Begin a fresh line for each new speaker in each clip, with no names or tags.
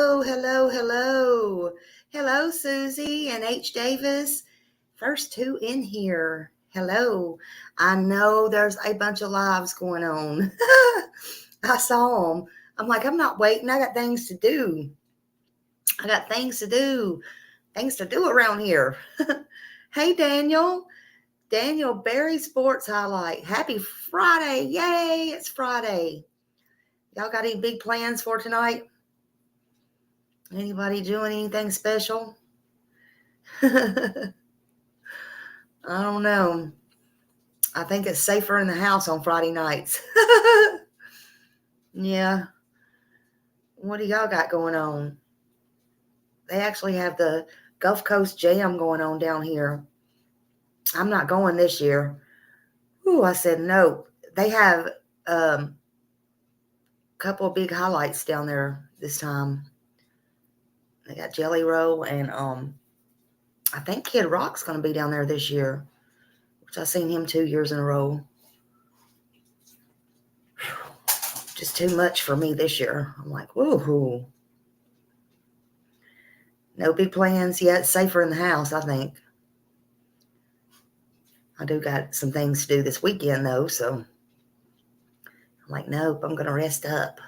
Hello, hello, hello. Hello, Susie and H. Davis. First two in here. Hello. I know there's a bunch of lives going on. I saw them. I'm like, I'm not waiting. I got things to do. Things to do around here. Hey, Daniel. Daniel Berry Sports Highlight. Happy Friday. Yay, it's Friday. Y'all got any big plans for tonight? Anybody doing anything special? I don't know. I think it's safer in the house on Friday nights. Yeah. What do y'all got going on? They actually have the Gulf Coast Jam going on down here. I'm not going this year. Ooh, I said no. They have a couple of big highlights down there this time. They got Jelly Roll and I think Kid Rock's going to be down there this year, which I've seen him 2 years in a row. Just too much for me this year. I'm like, woohoo. No big plans yet. Safer in the house, I think. I do got some things to do this weekend, though, so I'm like, nope, I'm going to rest up.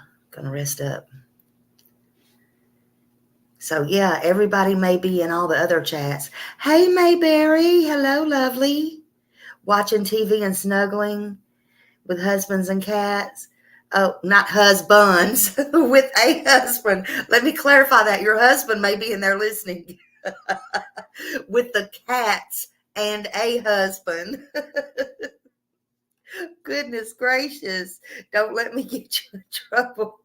So, yeah, everybody may be in all the other chats. Hey, Mayberry. Hello, lovely. Watching TV and snuggling with husbands and cats. Oh, not husbands, with a husband. Let me clarify that. Your husband may be in there listening. With the cats and a husband. Goodness gracious. Don't let me get you in trouble.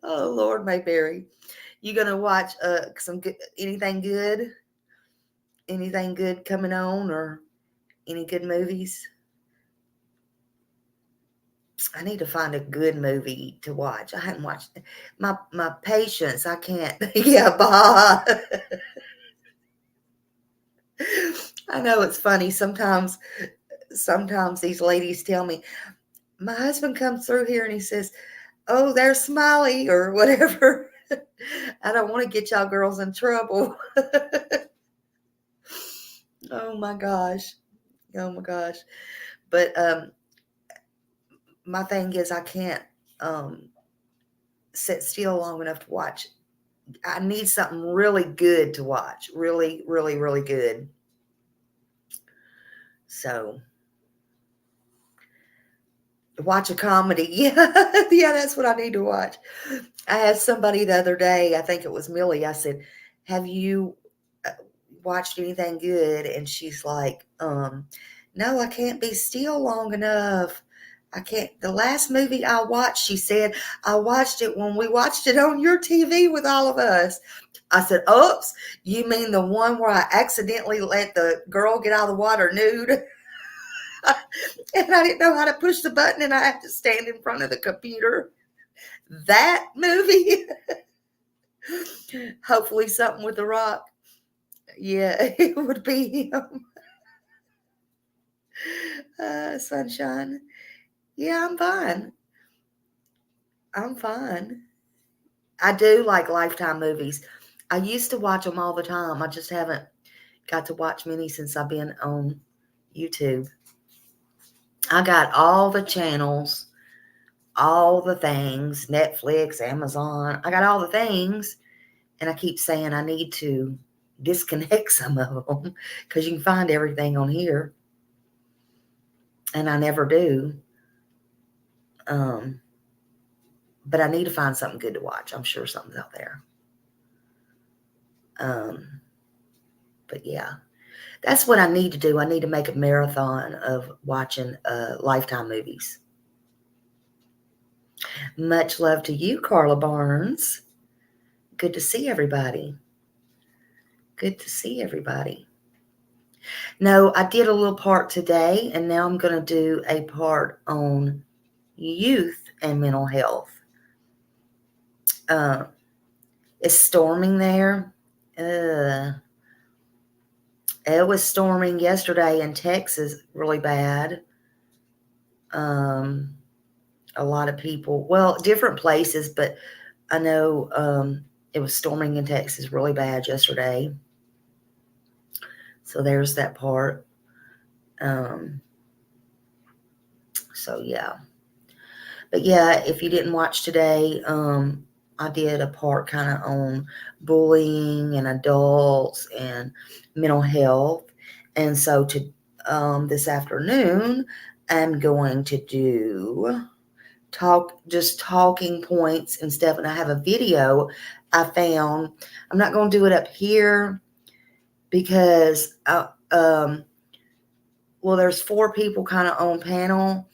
Oh, Lord Mayberry. You going to watch anything good? Anything good coming on, or any good movies? I need to find a good movie to watch. I haven't watched my patience. I can't. Yeah, bah. I know it's funny. Sometimes these ladies tell me, my husband comes through here and he says, oh, there's Smiley or whatever. I don't want to get y'all girls in trouble. Oh my gosh. But my thing is I can't sit still long enough to watch. I need something really good to watch. Really, really, really good. So watch a comedy. Yeah, yeah, that's what I need to watch. I had somebody the other day, I think it was Millie, I said, have you watched anything good? And she's like, no, I can't be still long enough. I can't. The last movie I watched, she said, I watched it when we watched it on your TV with all of us. I said, oops, you mean the one where I accidentally let the girl get out of the water nude? And I didn't know how to push the button and I had to stand in front of the computer. That movie? Hopefully something with The Rock. Yeah, it would be him. Sunshine. Yeah, I'm fine. I do like Lifetime movies. I used to watch them all the time. I just haven't got to watch many since I've been on YouTube. I got all the channels, all the things, Netflix, Amazon. I got all the things, and I keep saying I need to disconnect some of them because you can find everything on here, and I never do. But I need to find something good to watch. I'm sure something's out there. But yeah, that's what I need to do. I need to make a marathon of watching Lifetime movies. Much love to you, Carla Barnes. Good to see everybody. No, I did a little part today, and now I'm going to do a part on youth and mental health. It's storming there. It was storming yesterday in Texas really bad. A lot of people, well, different places, but I know it was storming in Texas really bad yesterday. So there's that part. So yeah. But yeah, if you didn't watch today, I did a part kind of on bullying and adults and mental health. And so to this afternoon, I'm going to do talking points and stuff. And I have a video I found. I'm not going to do it up here because well, there's 4 people kind of on panel.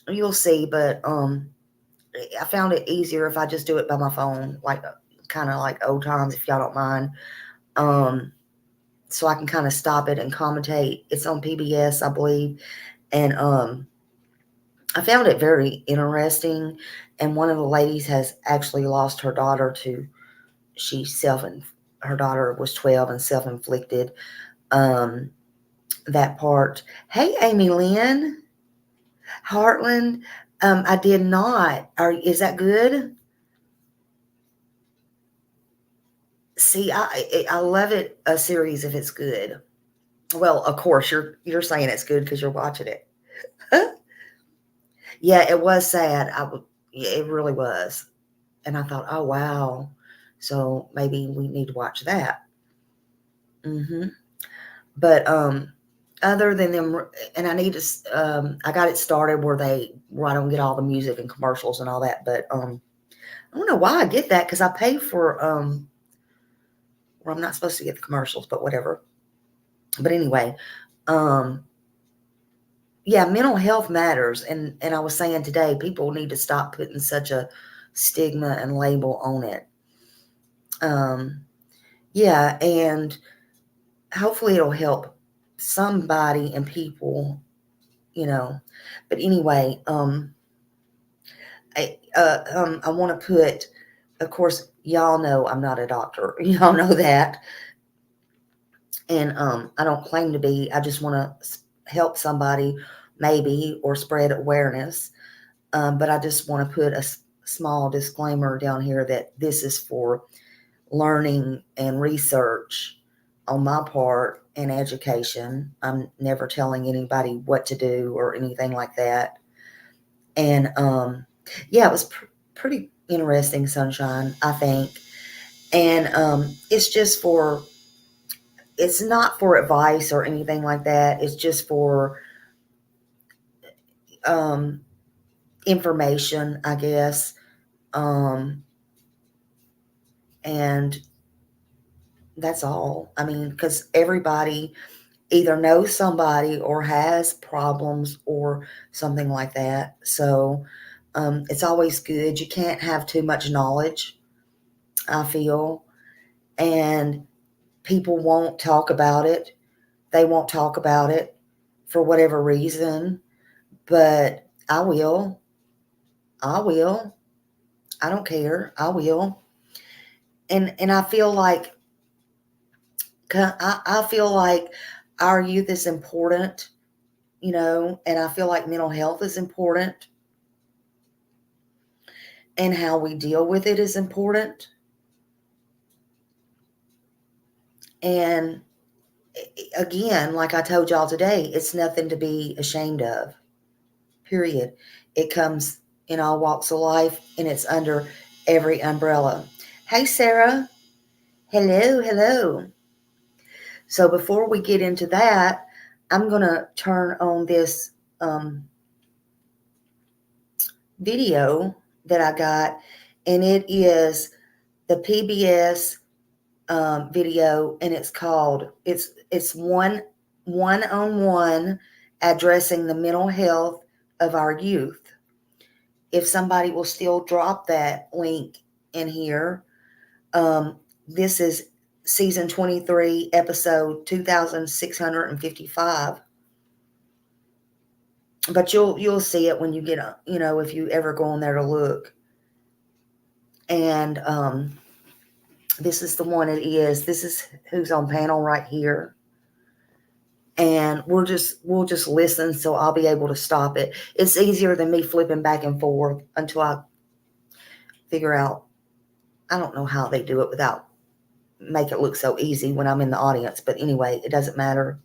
You'll see, but I found it easier if I just do it by my phone, like kind of like old times, if y'all don't mind. So I can kind of stop it and commentate. It's on PBS, I believe, and I found it very interesting. And one of the ladies has actually lost her daughter to her daughter was 12 and self-inflicted. That part. Hey, Amy Lynn Heartland. I did not. Is that good? See, I love it a series if it's good. Well, of course you're saying it's good because you're watching it. Yeah, it was sad. Yeah, it really was, and I thought, oh wow, so maybe we need to watch that. But other than them, and I need to, I got it started where I don't get all the music and commercials and all that. But I don't know why I get that because I pay for well, I'm not supposed to get the commercials, but whatever. But anyway, um, yeah, mental health matters, and I was saying today, people need to stop putting such a stigma and label on it. Yeah, and hopefully it'll help somebody and people, you know. But anyway, I want to put, of course, y'all know I'm not a doctor. Y'all know that, and I don't claim to be. I just want to help somebody, maybe, or spread awareness. But I just want to put a small disclaimer down here that this is for learning and research on my part and education. I'm never telling anybody what to do or anything like that. And yeah, it was pretty interesting, Sunshine, I think. And it's not for advice or anything like that. It's just for um, information, I guess. And that's all. I mean, because everybody either knows somebody or has problems or something like that. So it's always good. You can't have too much knowledge, I feel. And people won't talk about it. They won't talk about it for whatever reason. But I will. I will. I don't care. I will. And I feel like I feel like our youth is important, and I feel like mental health is important, and how we deal with it is important. And again, like I told y'all today, it's nothing to be ashamed of, period. It comes in all walks of life, and it's under every umbrella. Hey, Sarah. Hello, hello. So before we get into that, I'm going to turn on this video that I got, and it is the PBS video, and it's called it's one-on-one addressing the mental health of our youth. If somebody will still drop that link in here, this is season 23, episode 2655. But you'll see it when you get if you ever go on there to look. And this is the one it is. This is who's on panel right here. And we'll just listen, so I'll be able to stop it. It's easier than me flipping back and forth until I figure out I don't know how they do it without make it look so easy when I'm in the audience, but anyway, it doesn't matter.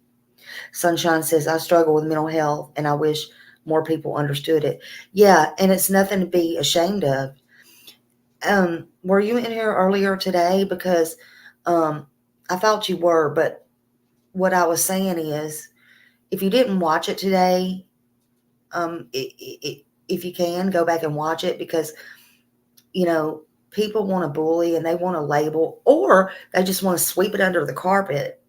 Sunshine says, I struggle with mental health and I wish more people understood it. Yeah, and it's nothing to be ashamed of. Were you in here earlier today? Because I thought you were, but what I was saying is, if you didn't watch it today, if you can, go back and watch it because, you know, people want to bully and they want to label, or they just want to sweep it under the carpet.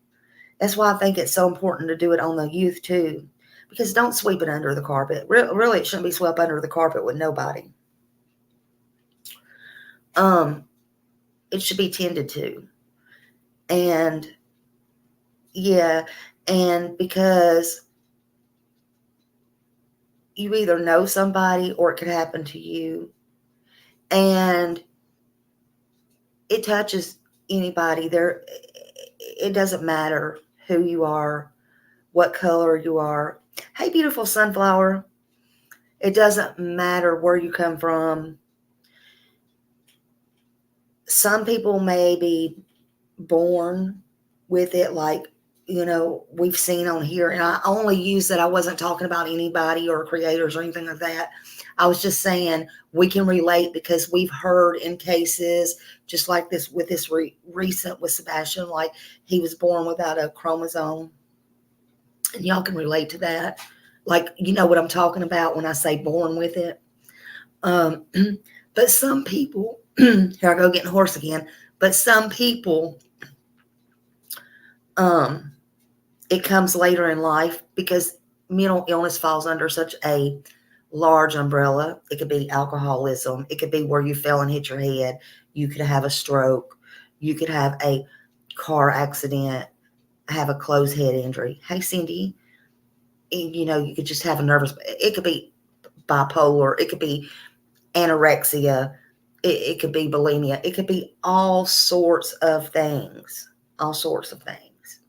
That's why I think it's so important to do it on the youth too, because don't sweep it under the carpet. Really, it shouldn't be swept under the carpet with nobody. It should be tended to. And yeah, and because you either know somebody or it could happen to you, and it touches anybody there. It doesn't matter who you are, what color you are. Hey, beautiful sunflower. It doesn't matter where you come from. Some people may be born with it, like, you know, we've seen on here. And I only use that. I wasn't talking about anybody or creators or anything like that. I was just saying we can relate because we've heard in cases just like this with this recent with Sebastian, like he was born without a chromosome. And y'all can relate to that. Like, you know what I'm talking about when I say born with it. But some people, here I go getting hoarse again, but some people, it comes later in life because mental illness falls under such a large umbrella. It could be alcoholism. It could be where you fell and hit your head. You could have a stroke. You could have a car accident, have a closed head injury. Hey, Cindy, you know, you could just have a nervous, it could be bipolar. It could be anorexia. It could be bulimia. It could be all sorts of things, all sorts of things.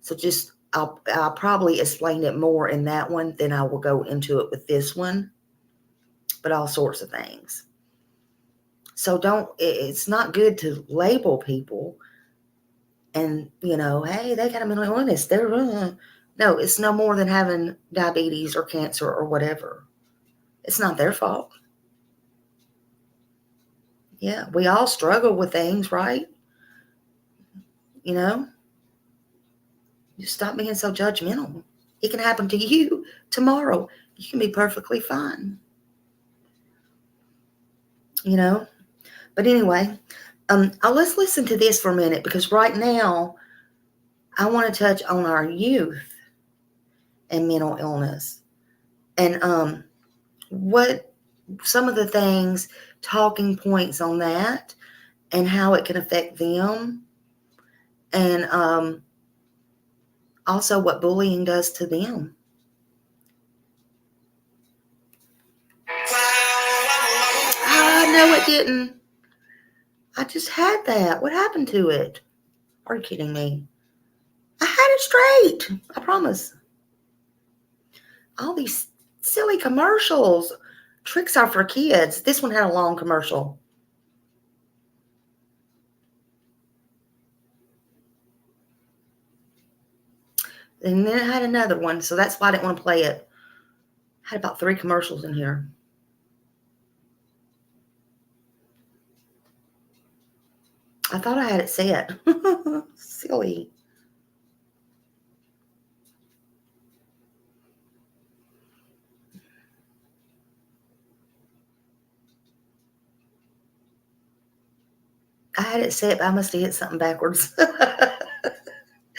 So just, I'll probably explain it more in that one than I will go into it with this one, but all sorts of things. So it's not good to label people and, you know, hey, they got a mental illness. They're, no, it's no more than having diabetes or cancer or whatever. It's not their fault. Yeah, we all struggle with things, right? You know, you stop being so judgmental. It can happen to you tomorrow. You can be perfectly fine. You know, but anyway, let's listen to this for a minute because right now I want to touch on our youth and mental illness and what some of the things, talking points on that, and how it can affect them, and also what bullying does to them. No, it didn't. I just had that. What happened to it? Are you kidding me? I had it straight. I promise. All these silly commercials. Tricks are for kids. This one had a long commercial. And then it had another one, so that's why I didn't want to play it. It had about 3 commercials in here. I thought I had it set. Silly. I had it set, but I must have hit something backwards.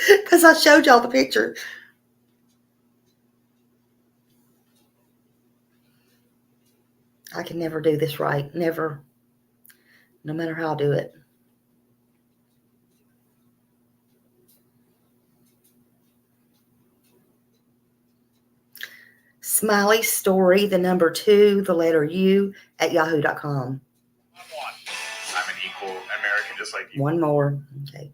Because I showed y'all the picture. I can never do this right. Never. No matter how I do it. Smiley Story, the number 2, the letter U, at yahoo.com.
I'm an equal American just like you.
One more. Okay.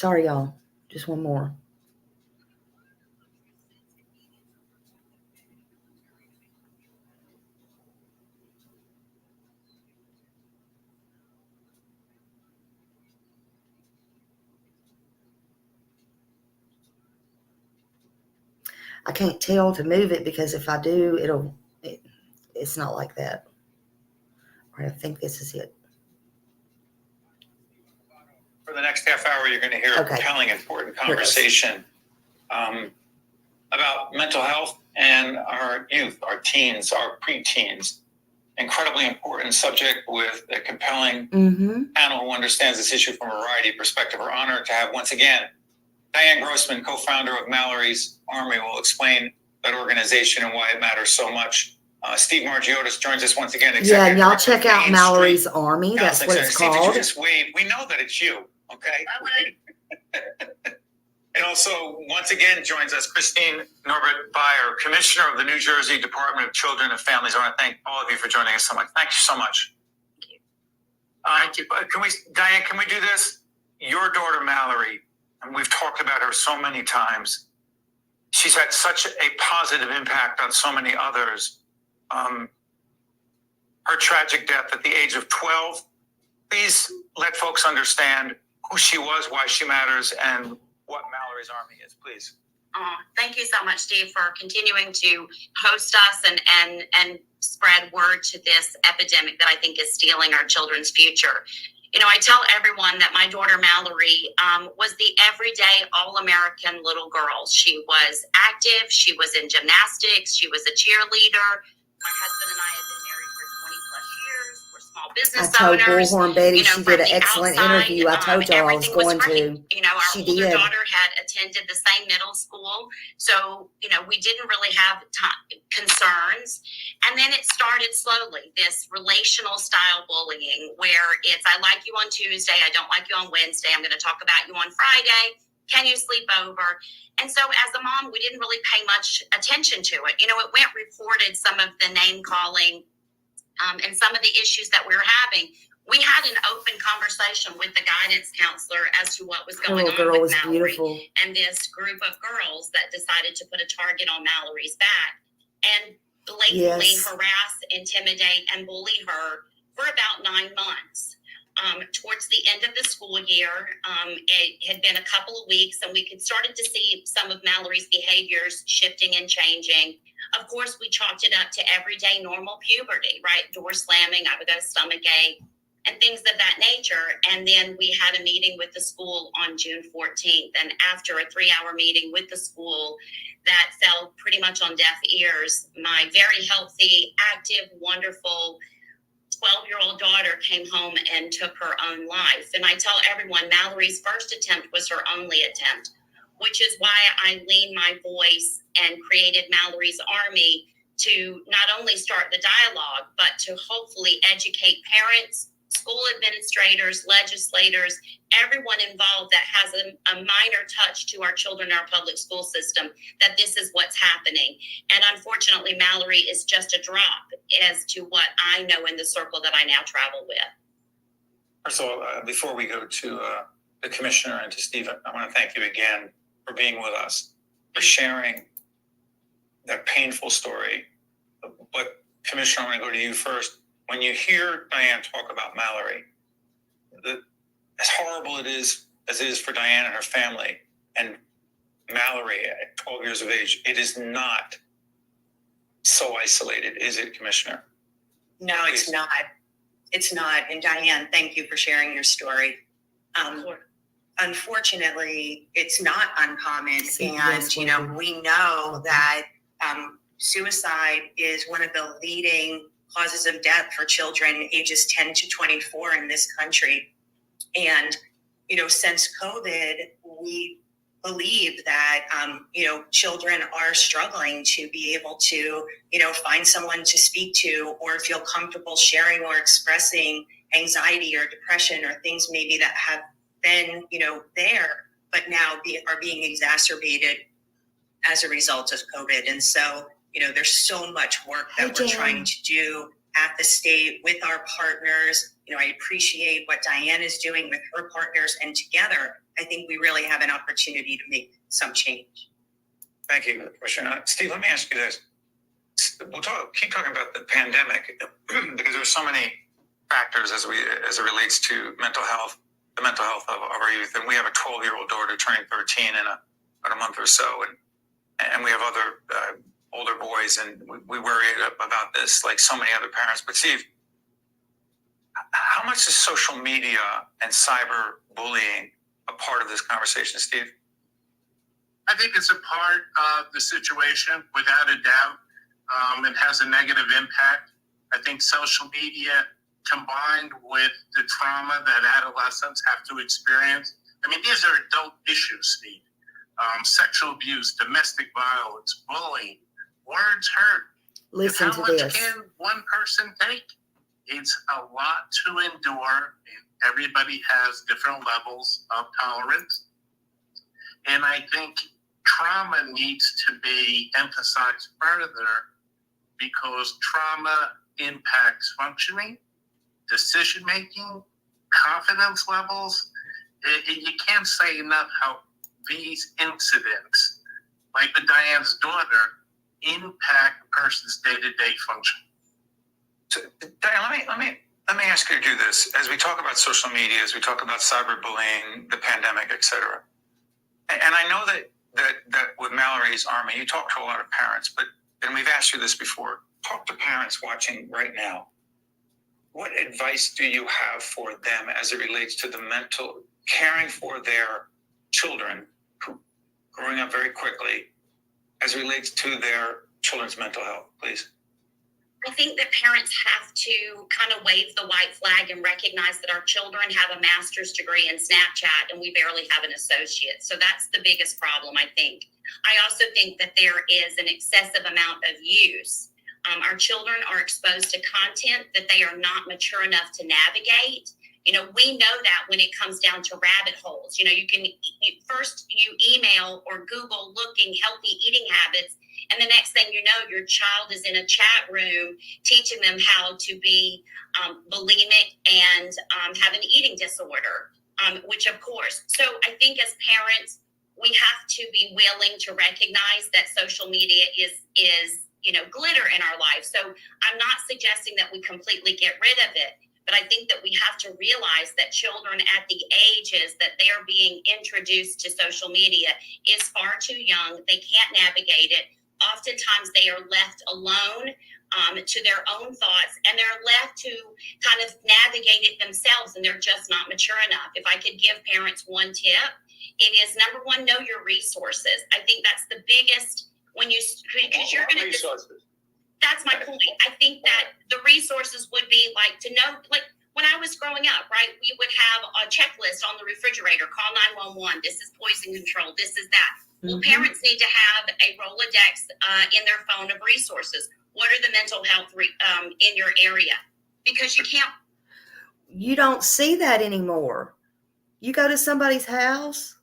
Sorry, y'all. Just one more. I can't tell to move it because if I do, it's not like that. All right, I think this is it.
For the next half hour, you're going to hear a compelling, important conversation about mental health and our youth, our teens, our preteens. Incredibly important subject with a compelling panel who understands this issue from a variety of perspectives. We're honored to have, once again, Diane Grossman, co-founder of Mallory's Army, will explain that organization and why it matters so much. Steve Margiotis joins us once again.
Yeah, and y'all check out Mallory's Army. That's what it's called.
Steve, you just wave. We know that it's you, okay? And also, once again, joins us Christine Norbert Beyer, Commissioner of the New Jersey Department of Children and Families. I want to thank all of you for joining us so much. Thank you so much. Thank you. Diane, can we do this? Your daughter, Mallory, and we've talked about her so many times. She's had such a positive impact on so many others. Her tragic death at the age of 12. Please let folks understand who she was, why she matters, and what Mallory's Army is, please.
Thank you so much, Steve, for continuing to host us and spread word to this epidemic that I think is stealing our children's future. You know, I tell everyone that my daughter Mallory was the everyday all-American little girl. She was active. She was in gymnastics. She was a cheerleader. My husband and I have been married for 20 plus years. We're small business
owners. I told
Bullhorn
Betty she did an excellent interview. I told y'all I was going to.
You know, our older daughter had attended the same middle school. So, you know, we didn't really have concerns. And then it started slowly, this relational style bullying where it's, I like you on Tuesday, I don't like you on Wednesday, I'm going to talk about you on Friday. Can you sleep over? And so as a mom, we didn't really pay much attention to it. You know, it went reported, some of the name calling and some of the issues that we were having. We had an open conversation with the guidance counselor as to what was going on with Mallory and this group of girls that decided to put a target on Mallory's back and blatantly harass, intimidate, and bully her for about 9 months. Towards the end of the school year, it had been a couple of weeks, and we started to see some of Mallory's behaviors shifting and changing. Of course, we chalked it up to everyday normal puberty, right? Door slamming, I would go stomach ache, and things of that nature. And then we had a meeting with the school on June 14th. And after a 3-hour meeting with the school that fell pretty much on deaf ears, my very healthy, active, wonderful 12-year-old daughter came home and took her own life. And I tell everyone, Mallory's first attempt was her only attempt, which is why I leaned my voice and created Mallory's Army to not only start the dialogue, but to hopefully educate parents, school administrators, legislators, everyone involved that has a minor touch to our children in our public school system, that this is what's happening. And unfortunately, Mallory is just a drop as to what I know in the circle that I now travel with.
First of all, before we go to the commissioner and to Steve, I want to thank you again for being with us, for sharing that painful story. But Commissioner, I want to go to you first. When you hear Diane talk about Mallory, as horrible it is as it is for Diane and her family, and Mallory at 12 years of age, it is not so isolated, is it, Commissioner?
No, it's not. It's not. And Diane, thank you for sharing your story. Unfortunately, it's not uncommon. And, you know, we know that suicide is one of the leading causes of death for children ages 10 to 24 in this country. And, you know, since COVID, we believe that, you know, children are struggling to be able to, you know, find someone to speak to or feel comfortable sharing or expressing anxiety or depression or things maybe that have been, you know, there, but now are being exacerbated as a result of COVID. And so, you know, there's so much work that we're trying to do at the state with our partners, I appreciate what Diane is doing with her partners, and together, I think we really have an opportunity to make some change.
Thank you, Commissioner. Steve, let me ask you this. We'll keep talking about the pandemic because there's so many factors as it relates to mental health, the mental health of our youth. And we have a 12-year-old daughter turning 13 in about a month or so, and we have other older boys, and we worry about this like so many other parents. But Steve, how much is social media and cyber bullying a part of this conversation, Steve?
I think it's a part of the situation, without a doubt. It has a negative impact. I think social media, combined with the trauma that adolescents have to experience. I mean, these are adult issues, Steve. Sexual abuse, domestic violence, bullying, words hurt.
Listen
How
to
much
this.
can one person take? It's a lot to endure. Everybody has different levels of tolerance. And I think trauma needs to be emphasized further because trauma impacts functioning, decision-making, confidence levels. You can't say enough how these incidents, like the Diane's daughter, impact a person's day-to-day function.
So, Diane, let me ask you to do this. As we talk about social media, as we talk about cyberbullying, the pandemic, etc. And I know that with Mallory's Army, you talk to a lot of parents, and we've asked you this before. Talk to parents watching right now. What advice do you have for them as it relates to the mental caring for their children who growing up very quickly, as it relates to their children's mental health, please?
I think that parents have to kind of wave the white flag and recognize that our children have a master's degree in Snapchat and we barely have an associate. So that's the biggest problem, I think. I also think that there is an excessive amount of use. Our children are exposed to content that they are not mature enough to navigate. We know that when it comes down to rabbit holes. You first email or Google looking healthy eating habits, and the next thing you know, your child is in a chat room teaching them how to be bulimic and have an eating disorder, which of course. So I think as parents, we have to be willing to recognize that social media is glitter in our lives. So I'm not suggesting that we completely get rid of it. But I think that we have to realize that children at the ages that they are being introduced to social media is far too young. They can't navigate it. Oftentimes they are left alone to their own thoughts, and they're left to kind of navigate it themselves, and they're just not mature enough. If I could give parents one tip, it is number one, know your resources. I think that's the biggest because you're going to. That's my point. I think that the resources would be like to know, like when I was growing up, right, we would have a checklist on the refrigerator, call 911, this is poison control, this is that. Well, parents need to have a Rolodex in their phone of resources. What are the mental health in your area? Because you
don't see that anymore. You go to somebody's house,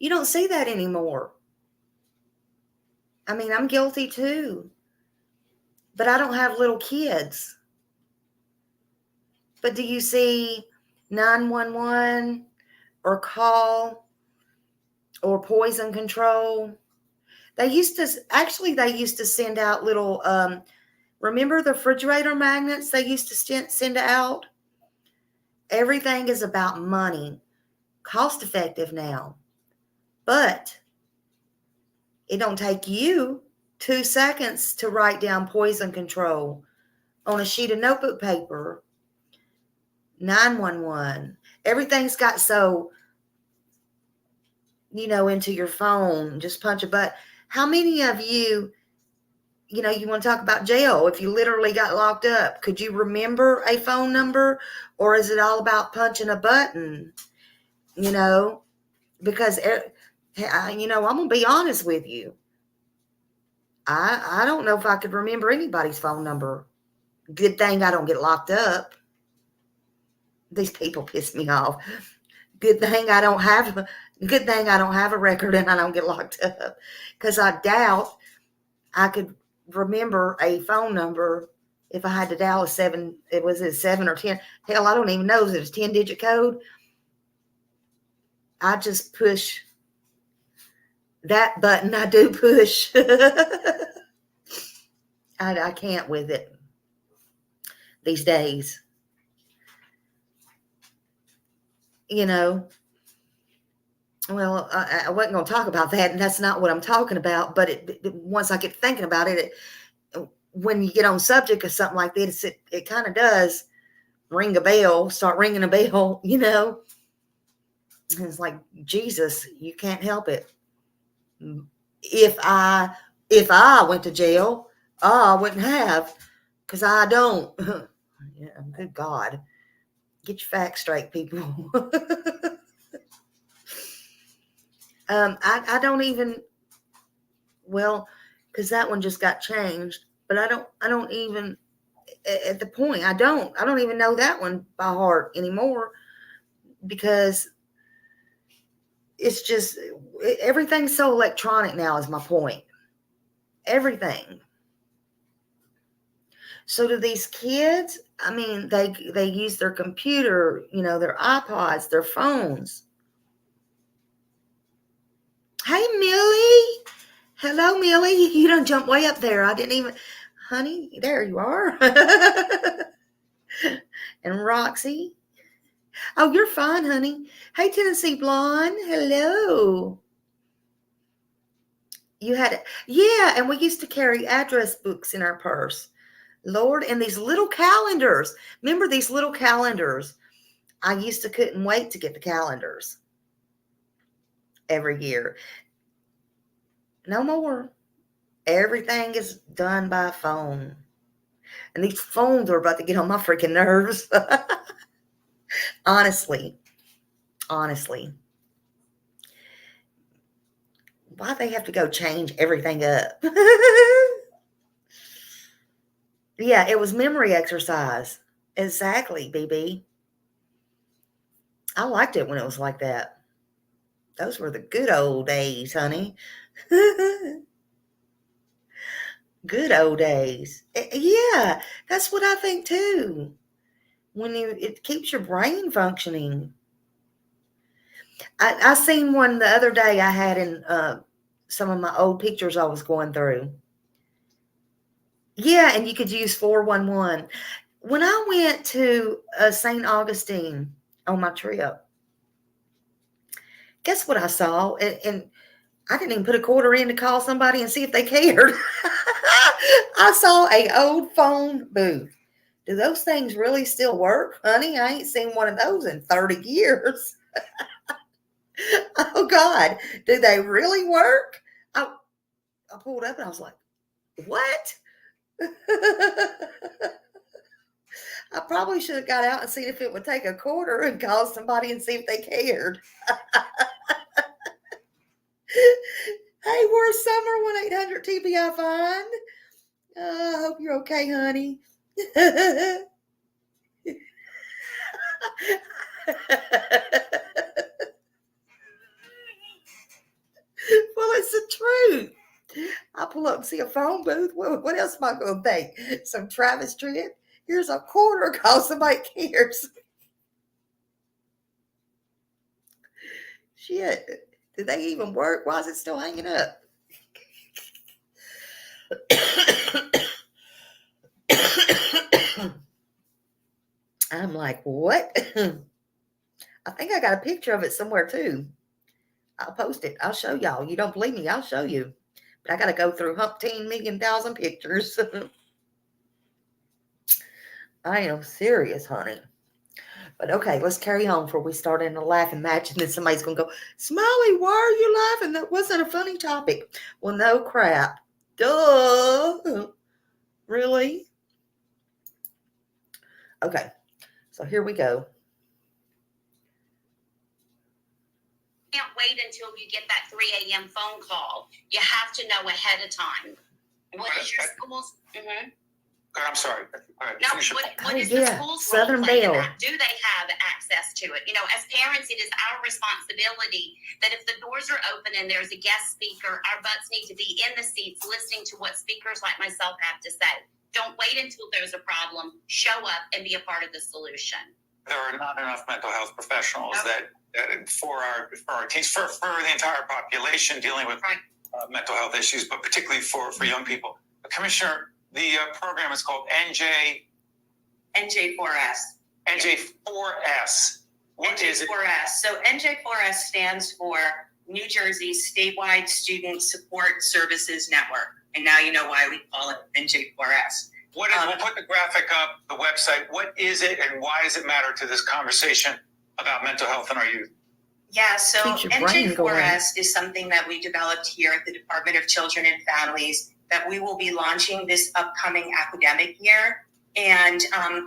you don't see that anymore. I mean, I'm guilty too. But I don't have little kids. But do you see 911 or call or poison control? They used to send out little, remember the refrigerator magnets they used to send out? Everything is about money. Cost effective now. But it don't take you 2 seconds to write down poison control on a sheet of notebook paper. 911. Everything's got so, into your phone. Just punch a button. How many of you, you want to talk about jail? If you literally got locked up, could you remember a phone number? Or is it all about punching a button? Because, I'm going to be honest with you. I don't know if I could remember anybody's phone number. Good thing I don't get locked up. These people piss me off. Good thing I don't have a record and I don't get locked up. Because I doubt I could remember a phone number if I had to dial a 7 or 10, hell, I don't even know if it's a 10-digit code. I just push that button. I do push. I can't with it these days. You know, well, I wasn't going to talk about that, and that's not what I'm talking about. But once I get thinking about it, when you get on subject of something like this, it kind of does ring a bell, start ringing a bell, you know. And it's like, Jesus, you can't help it. If I went to jail, I wouldn't have, because I don't. Yeah, good God. Get your facts straight, people. I don't even, well, because that one just got changed, but I don't even, at the point, I don't even know that one by heart anymore, because it's just, everything's so electronic now is my point. Everything. So do these kids, I mean, they use their computer, you know, their iPods, their phones. Hey, Millie. Hello, Millie. You done jumped way up there. I didn't even, honey, there you are. And Roxy. Oh, you're fine, honey. Hey, Tennessee Blonde. Hello. You had it. Yeah, and we used to carry address books in our purse. Lord, and these little calendars. Remember these little calendars? I used to couldn't wait to get the calendars every year. No more. Everything is done by phone. And these phones are about to get on my freaking nerves. Honestly. Why they have to go change everything up? Yeah, it was memory exercise. Exactly, BB. I liked it when it was like that. Those were the good old days, honey. Good old days. Yeah, that's what I think too. When it keeps your brain functioning. I seen one the other day I had in some of my old pictures I was going through. Yeah, and you could use 411. When I went to St. Augustine on my trip, guess what I saw? And I didn't even put a quarter in to call somebody and see if they cared. I saw a old phone booth. Do those things really still work? Honey, I ain't seen one of those in 30 years. Oh, God. Do they really work? I pulled up and I was like, what? I probably should have got out and seen if it would take a quarter and call somebody and see if they cared. Hey, we're Summer 1-800-TBI Find. I hope you're okay, honey. Well, it's the truth. I pull up and see a phone booth. What else am I going to think? Some Travis Tritt? Here's a quarter, call somebody cares. Shit. Do they even work? Why is it still hanging up? I'm like, what? I think I got a picture of it somewhere too. I'll post it. I'll show y'all. You don't believe me? I'll show you. But I got to go through 1,000,000 pictures. I am serious, honey. But okay, let's carry on before we start in a laughing match. And then somebody's going to go, Smiley, why are you laughing? That wasn't a funny topic. Well, no crap. Duh. Really? Okay. So here we go.
Can't wait until you get that 3 a.m. phone call. You have to know ahead of time. What is your school's?
I'm sorry.
No, what is
yeah.
the school's
Southern
role play in
Belle.
that? Do they have access to it? You know, as parents, it is our responsibility that if the doors are open and there's a guest speaker, our butts need to be in the seats listening to what speakers like myself have to say. Don't wait until there's a problem. Show up and be a part of the solution.
There are not enough mental health professionals that for our teens, for the entire population dealing with mental health issues, but particularly for young people. Commissioner, the program is called
NJ4S.
NJ4S. What is it?
NJ4S. So NJ4S stands for New Jersey Statewide Student Support Services Network. And now you know why we call it NJ4S.
What is, we'll put the graphic up, the website. What is it and why does it matter to this conversation about mental health in our youth?
Yeah, so NJ4S is something that we developed here at the Department of Children and Families that we will be launching this upcoming academic year. And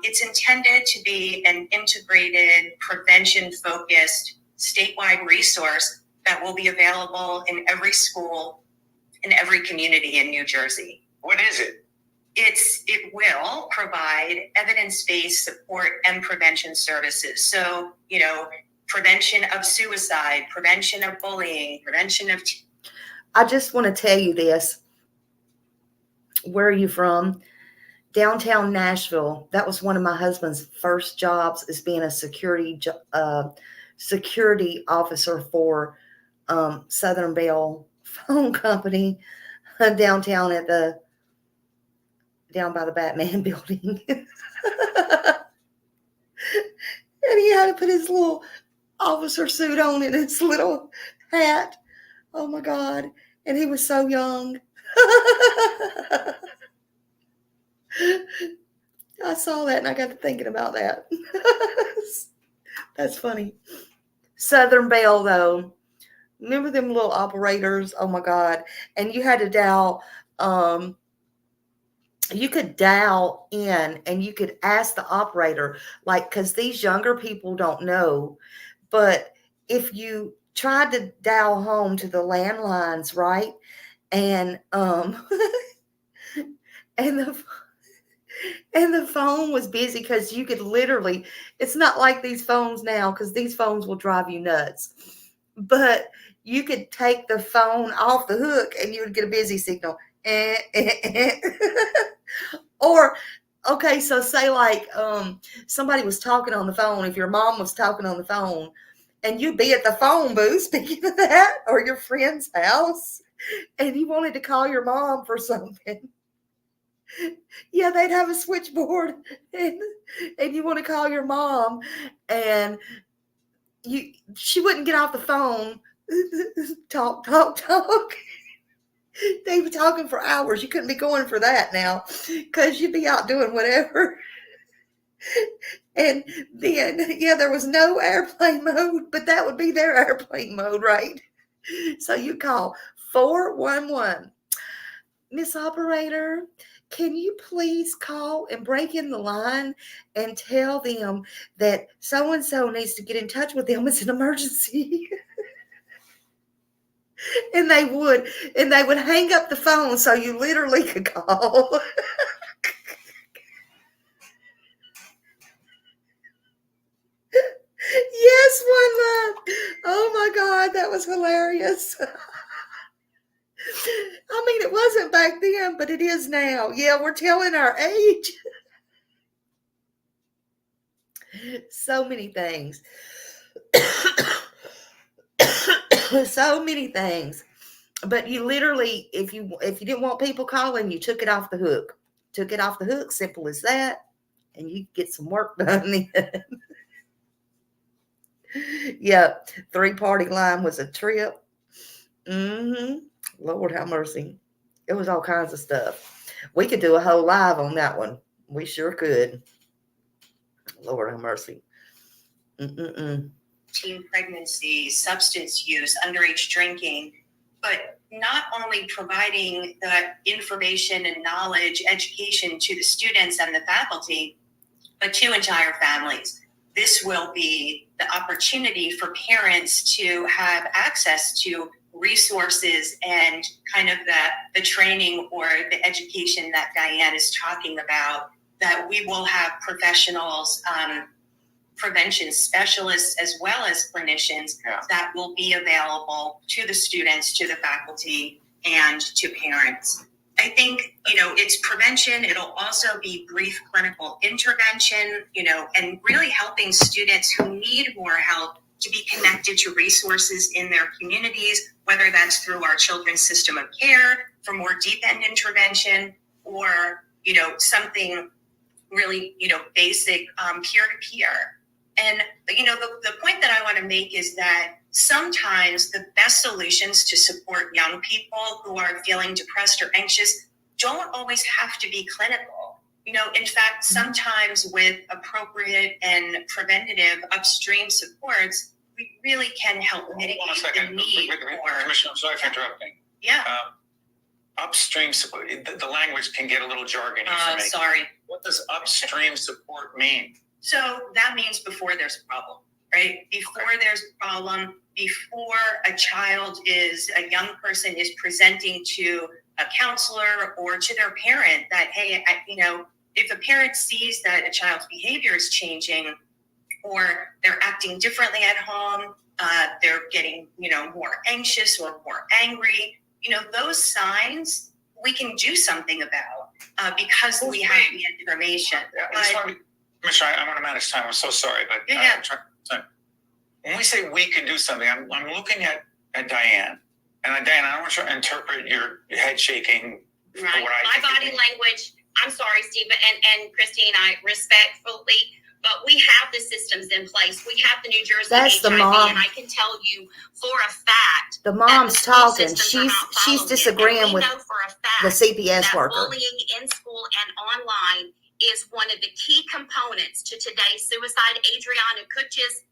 it's intended to be an integrated, prevention-focused statewide resource that will be available in every school, in every community in New Jersey.
What is it?
It will provide evidence-based support and prevention services. So, prevention of suicide, prevention of bullying, prevention of...
I just want to tell you this. Where are you from? Downtown Nashville. That was one of my husband's first jobs, is being a security officer for Southern Bell Phone Company downtown down by the Batman building. And he had to put his little officer suit on and his little hat. Oh my God. And he was so young. I saw that and I got to thinking about that. That's funny. Southern Bell, though. Remember them little operators? Oh my God. And you had to dial, you could dial in and you could ask the operator, because these younger people don't know, but if you tried to dial home to the landlines, right? And, and the phone was busy because you could literally, it's not like these phones now, because these phones will drive you nuts, but you could take the phone off the hook and you would get a busy signal. Or, okay, so say somebody was talking on the phone, if your mom was talking on the phone, and you'd be at the phone booth, speaking of that, or your friend's house, and you wanted to call your mom for something. Yeah, they'd have a switchboard, and you want to call your mom, and she wouldn't get off the phone. Talk. They'd be talking for hours. You couldn't be going for that now, because you'd be out doing whatever. And then, there was no airplane mode, but that would be their airplane mode, right? So you call 411. Miss Operator, can you please call and break in the line and tell them that so-and-so needs to get in touch with them? It's an emergency. And they would hang up the phone so you literally could call. Yes, one month. Oh my God, that was hilarious. I mean, it wasn't back then, but it is now. Yeah, we're telling our age. So many things. So many things. But you literally, if you didn't want people calling, you took it off the hook. Took it off the hook, simple as that. And you get some work done. Yeah, 3-party line was a trip. Lord have mercy. It was all kinds of stuff. We could do a whole live on that one. We sure could. Lord have mercy.
Teen pregnancy, substance use, underage drinking, but not only providing the information and knowledge, education to the students and the faculty, but to entire families. This will be the opportunity for parents to have access to resources and kind of the training or the education that Diane is talking about, that we will have professionals, prevention specialists, as well as clinicians that will be available to the students, to the faculty, and to parents. I think, it's prevention. It'll also be brief clinical intervention, and really helping students who need more help to be connected to resources in their communities, whether that's through our children's system of care for more deep end intervention, or, something really, basic peer-to-peer. And, the point that I want to make is that sometimes the best solutions to support young people who are feeling depressed or anxious don't always have to be clinical. In fact, sometimes with appropriate and preventative upstream supports, we really can help mitigate the need for...
Commissioner, I'm sorry for interrupting.
Yeah.
Upstream support, the language can get a little jargony for me.
Sorry.
What does upstream support mean?
So that means before there's a problem, right? Before there's a problem, before a young person is presenting to a counselor or to their parent that, hey, if a parent sees that a child's behavior is changing or they're acting differently at home, they're getting, more anxious or more angry, those signs we can do something about because we have the information.
Commissioner, I'm going to manage time. I'm so sorry, but when we say we can do something, I'm looking at Diane. And Diane, I don't want you to interpret your head shaking.
Right. My body language, I'm sorry, Steve, and Christine, I respectfully, but we have the systems in place. We have the New Jersey
That's
HIV,
the mom.
and I can tell you for a fact
the mom's
that the
talking.
systems are not
She's
following
disagreeing
it. And we
with
know for a fact
the CPS
that
worker.
bullying in school and online is one of the key components to today's suicide. Adriana Kutch's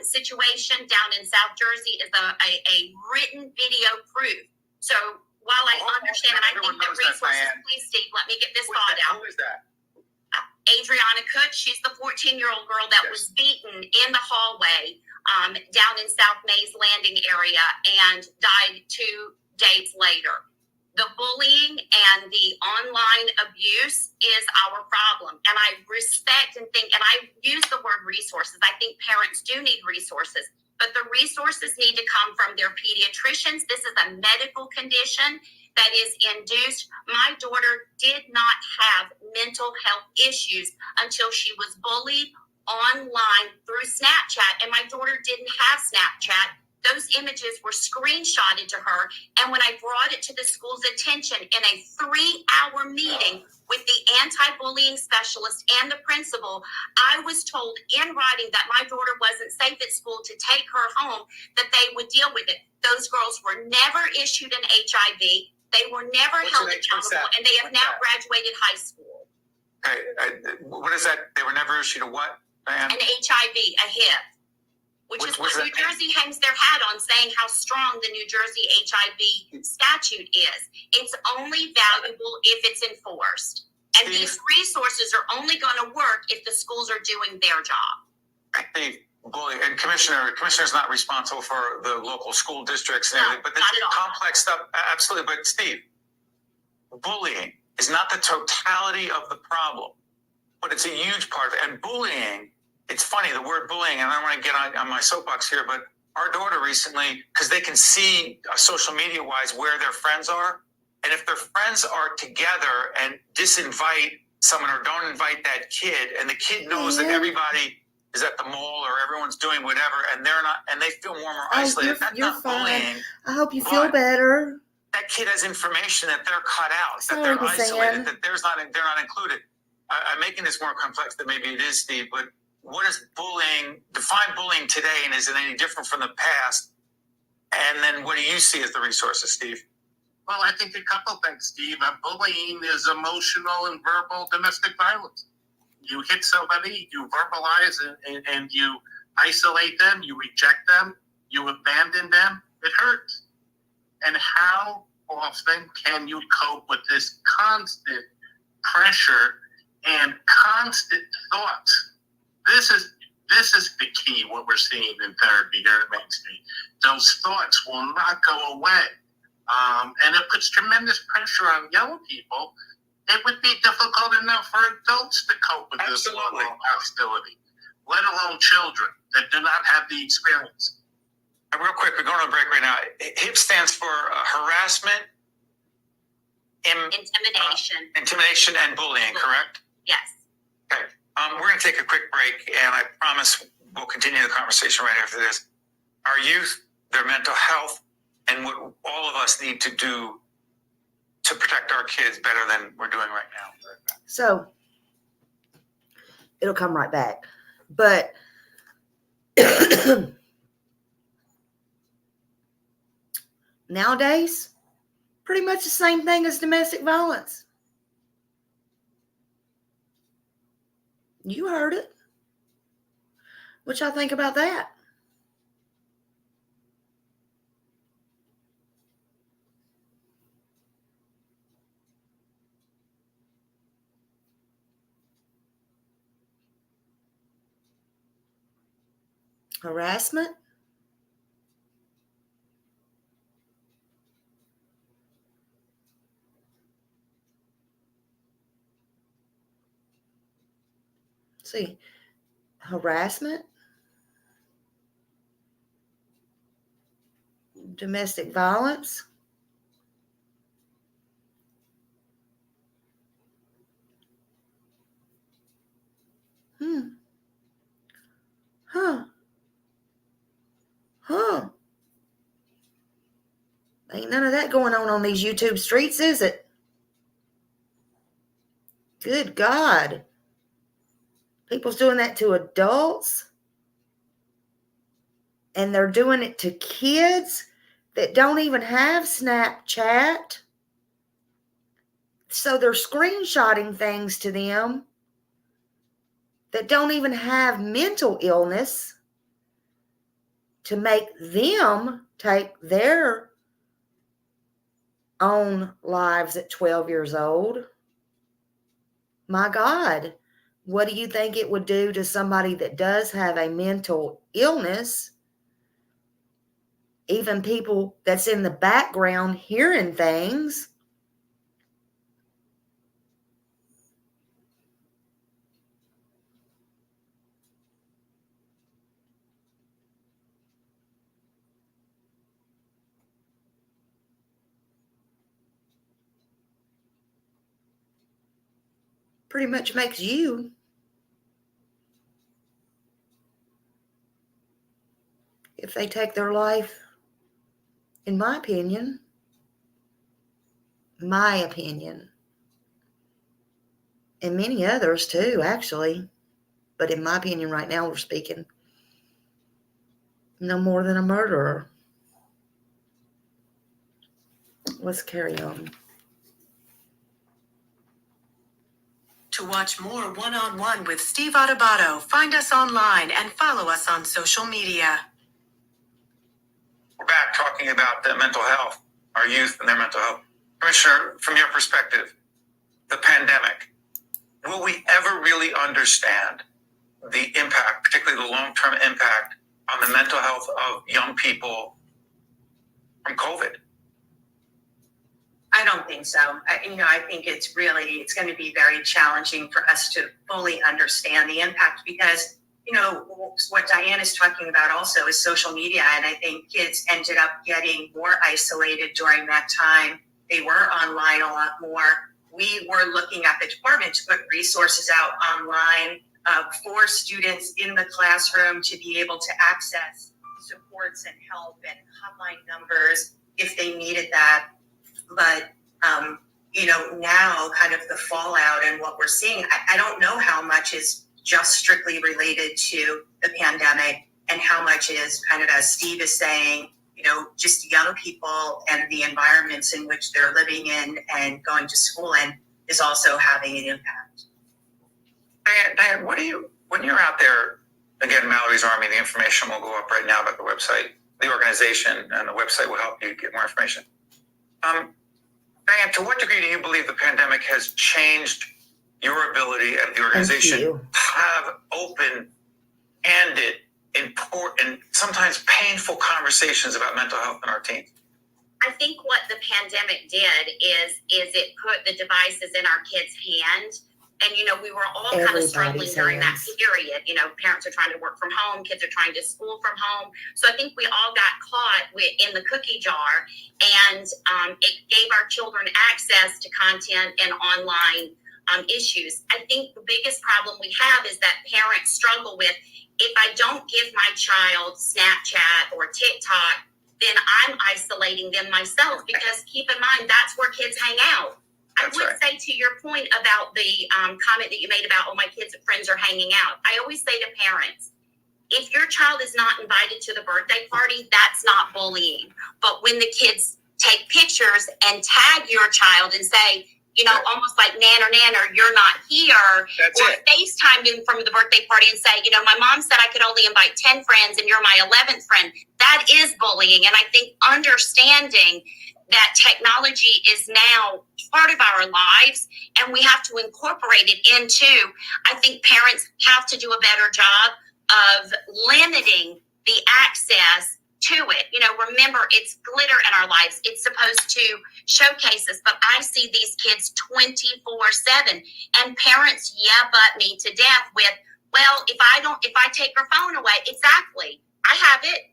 situation down in South Jersey is a written video proof. So while I understand and I think that resources, please, Steve, let me get this thought out.
Who is that?
Adriana Kutch, she's the 14-year-old girl that was beaten in the hallway down in South Mays Landing area and died 2 days later. The bullying and the online abuse is our problem. And I respect and think, and I use the word resources. I think parents do need resources, but the resources need to come from their pediatricians. This is a medical condition that is induced. My daughter did not have mental health issues until she was bullied online through Snapchat. And my daughter didn't have Snapchat. Those images were screenshotted to her. And when I brought it to the school's attention in a 3-hour meeting with the anti-bullying specialist and the principal, I was told in writing that my daughter wasn't safe at school to take her home, that they would deal with it. Those girls were never issued an HIV. They were never held accountable, and they have now graduated high school.
Okay, what is that? They were never issued a what, Diane?
An HIV, a HIV. Which is what New Jersey hangs their hat on, saying how strong the New Jersey HIV statute is. It's only valuable if it's enforced. And these resources are only going to work if the schools are doing their job.
Steve, bullying, and Commissioner's not responsible for the local school districts and everything, but this is complex stuff, absolutely. But Steve, bullying is not the totality of the problem, but it's a huge part of it. And bullying, it's funny, the word bullying, and I don't want to get on my soapbox here, but our daughter recently, because they can see social media-wise where their friends are, and if their friends are together and disinvite someone or don't invite that kid, and the kid knows that everybody is at the mall or everyone's doing whatever, and they're not, and they feel more isolated. That's not bullying.
I hope you feel better.
That kid has information that they're cut out, that they're isolated, that they're not included. I'm making this more complex than maybe it is, Steve, but what is bullying? Define bullying today, and is it any different from the past? And then what do you see as the resources, Steve?
Well, I think a couple things, Steve. Bullying is emotional and verbal domestic violence. You hit somebody, you verbalize and you isolate them, you reject them, you abandon them. It hurts. And how often can you cope with this constant pressure and constant thoughts? This is the key, what we're seeing in therapy here at Main Street. Those thoughts will not go away. And it puts tremendous pressure on young people. It would be difficult enough for adults to cope with this level of hostility, let alone children that do not have the experience.
Real quick, we're going to a break right now. HIP stands for harassment, Intimidation and bullying, correct?
Yes.
Okay. We're going to take a quick break, and I promise we'll continue the conversation right after this. Our youth, their mental health, and what all of us need to do to protect our kids better than we're doing right now.
So it'll come right back. But nowadays, pretty much the same thing as domestic violence. You heard it. What y'all think about that? Harassment? See, harassment, domestic violence, Ain't none of that going on these YouTube streets, is it? Good God. People's doing that to adults, and they're doing it to kids that don't even have Snapchat. So they're screenshotting things to them that don't even have mental illness to make them take their own lives at 12 years old. My God, what do you think it would do to somebody that does have a mental illness? Even people that's in the background hearing things. Pretty much makes you. If they take their life, in my opinion, and many others too, actually, but in my opinion right now we're speaking, no more than a murderer. Let's carry on.
To watch more one-on-one with Steve Adubato, find us online and follow us on social media.
We're back talking about the mental health, our youth and their mental health. Commissioner, from your perspective, the pandemic, will we ever really understand the impact, particularly the long-term impact on the mental health of young people from COVID?
I don't think so. I think it's going to be very challenging for us to fully understand the impact because, what Diane is talking about also is social media. And I think kids ended up getting more isolated during that time. They were online a lot more. We were looking at the department to put resources out online for students in the classroom to be able to access supports and help and hotline numbers if they needed that. But, now kind of the fallout and what we're seeing, I don't know how much is just strictly related to the pandemic and how much is kind of, as Steve is saying, just young people and the environments in which they're living in and going to school in is also having an impact.
Diane, when you're out there, again, Mallory's Army, the information will go up right now about the website, the organization, and the website will help you get more information. Diane, to what degree do you believe the pandemic has changed your ability at the organization to have open-handed, important, sometimes painful conversations about mental health in our teens?
I think what the pandemic did is it put the devices in our kids' hand And, we were all kind of struggling
Everybody's
during that
hands.
period. Parents are trying to work from home, kids are trying to school from home. So I think we all got caught in the cookie jar, and it gave our children access to content and online issues. I think the biggest problem we have is that parents struggle with, if I don't give my child Snapchat or TikTok, then I'm isolating them myself, because keep in mind, that's where kids hang out.
That's
I would
right.
say, to your point about the comment that you made about, my kids' friends are hanging out. I always say to parents, if your child is not invited to the birthday party, that's not bullying. But when the kids take pictures and tag your child and say, almost like Nan or you're not here,
That's
or
it.
FaceTime them from the birthday party and say, my mom said I could only invite 10 friends and you're my 11th friend, that is bullying. And I think understanding that technology is now part of our lives and we have to incorporate it into, I think parents have to do a better job of limiting the access to it. Remember, it's glitter in our lives. It's supposed to showcase us, but I see these kids 24/7, and parents butt me to death with, well, if I take her phone away, exactly, I have it,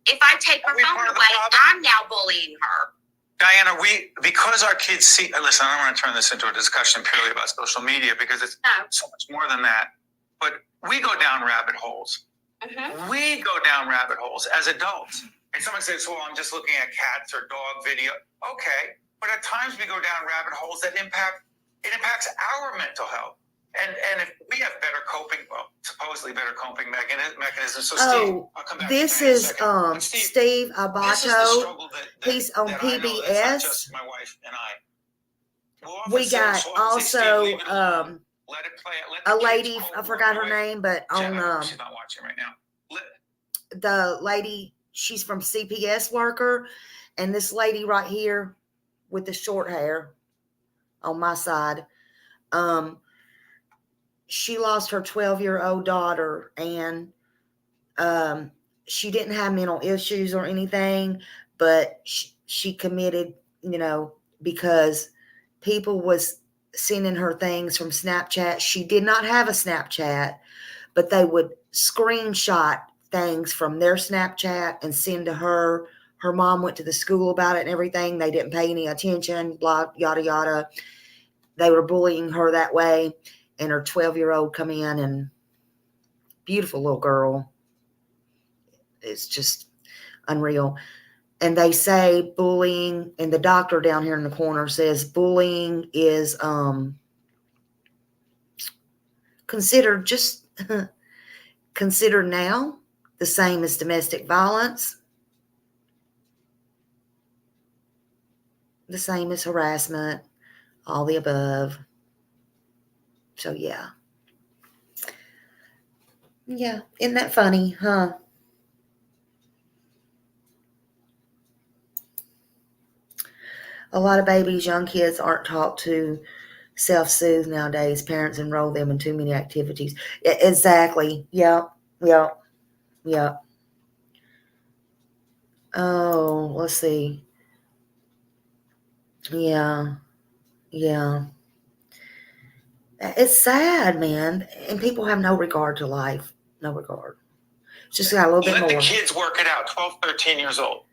if I take her
Are we
phone
part of the
away,
problem?
I'm now bullying her.
Diana, because our kids see, listen, I don't want to turn this into a discussion purely about social media, because it's
No.
so much more than that. But we go down rabbit holes.
Mm-hmm.
We go down rabbit holes as adults. And someone says, well, I'm just looking at cats or dog video. Okay. But at times we go down rabbit holes that impacts our mental health. And if we have better supposedly better coping mechanisms. So Steve, I'll come back
This
to you in a
is
second. But
Steve
this is the
Abato.
struggle
He's on
that I know
PBS.
that's not just my wife and I. We'll often
We
say-
got
so often say, Steve,
also
leave it alone. Let it play out. Let the
a
kids
lady,
cope.
I forgot her
My wife,
name, but
Jenna,
on
she's not watching right now.
the lady, she's from CPS worker, and this lady right here with the short hair on my side, she lost her 12-year-old daughter, and she didn't have mental issues or anything, but she committed, because people was sending her things from Snapchat. She did not have a Snapchat, but they would screenshot things from their Snapchat and send to her. Her mom went to the school about it and everything. They didn't pay any attention, blah, yada, yada. They were bullying her that way. And her 12-year-old come in, and beautiful little girl. It's just unreal. And they say bullying, and the doctor down here in the corner says bullying is considered now the same as domestic violence, the same as harassment, all the above. So yeah, isn't that funny, huh? A lot of babies, young kids aren't taught to self-soothe nowadays. Parents enroll them in too many activities. Exactly. Yep. Oh, let's see. Yeah. It's sad, man. And people have no regard to life. No regard. It's just got a little bit more.
Let the kids work it out. 12, 13 years old.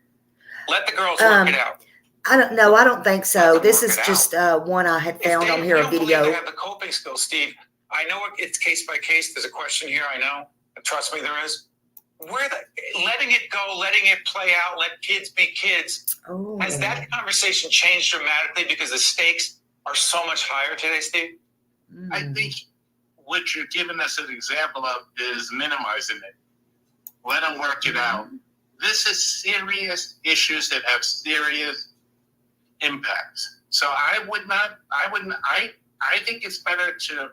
Let the girls work it out.
I don't know. I don't think so.
Let them
This
work
is
it
just one I had found on here, a
If they
video.
have the coping skills, Steve, I know it's case by case. There's a question here, I know. Trust me, there is. Letting it go, letting it play out, let kids be kids.
Oh.
Has that conversation changed dramatically because the stakes are so much higher today, Steve?
I think what you're giving us an example of is minimizing it. Let them work it out. This is serious issues that have serious impacts. So I think it's better to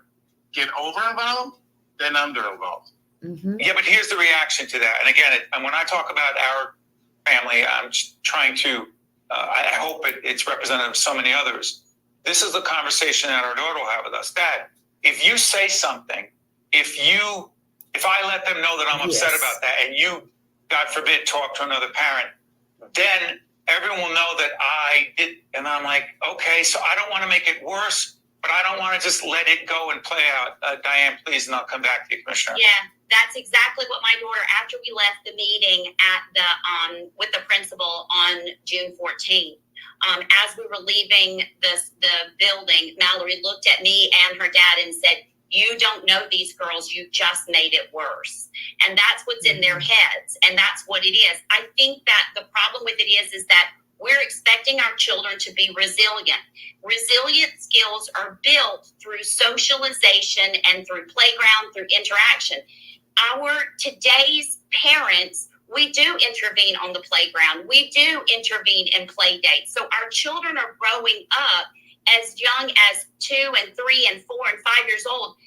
get over involved than under involved.
Mm-hmm.
Yeah, but here's the reaction to that. And again, when I talk about our family, I'm trying to, I hope it's representative of so many others. This is the conversation that our daughter will have with us. Dad, if you say something, if I let them know that I'm upset about that, and you, God forbid, talk to another parent, then everyone will know that I did. And I'm like, okay, so I don't want to make it worse, but I don't want to just let it go and play out. Diane, please, and I'll come back to you, Commissioner.
Yeah, that's exactly what my daughter, after we left the meeting at the with the principal on June 14th, as we were leaving the building, Mallory looked at me and her dad and said, "You don't know these girls, you just made it worse." And that's what's in their heads, and that's what it is. I think that the problem with it is that we're expecting our children to be resilient. Resilient skills are built through socialization and through playground, through interaction. Today's parents, we do intervene on the playground. We do intervene in play dates. So our children are growing up as young as 2 and 3 and 4 and 5 years old,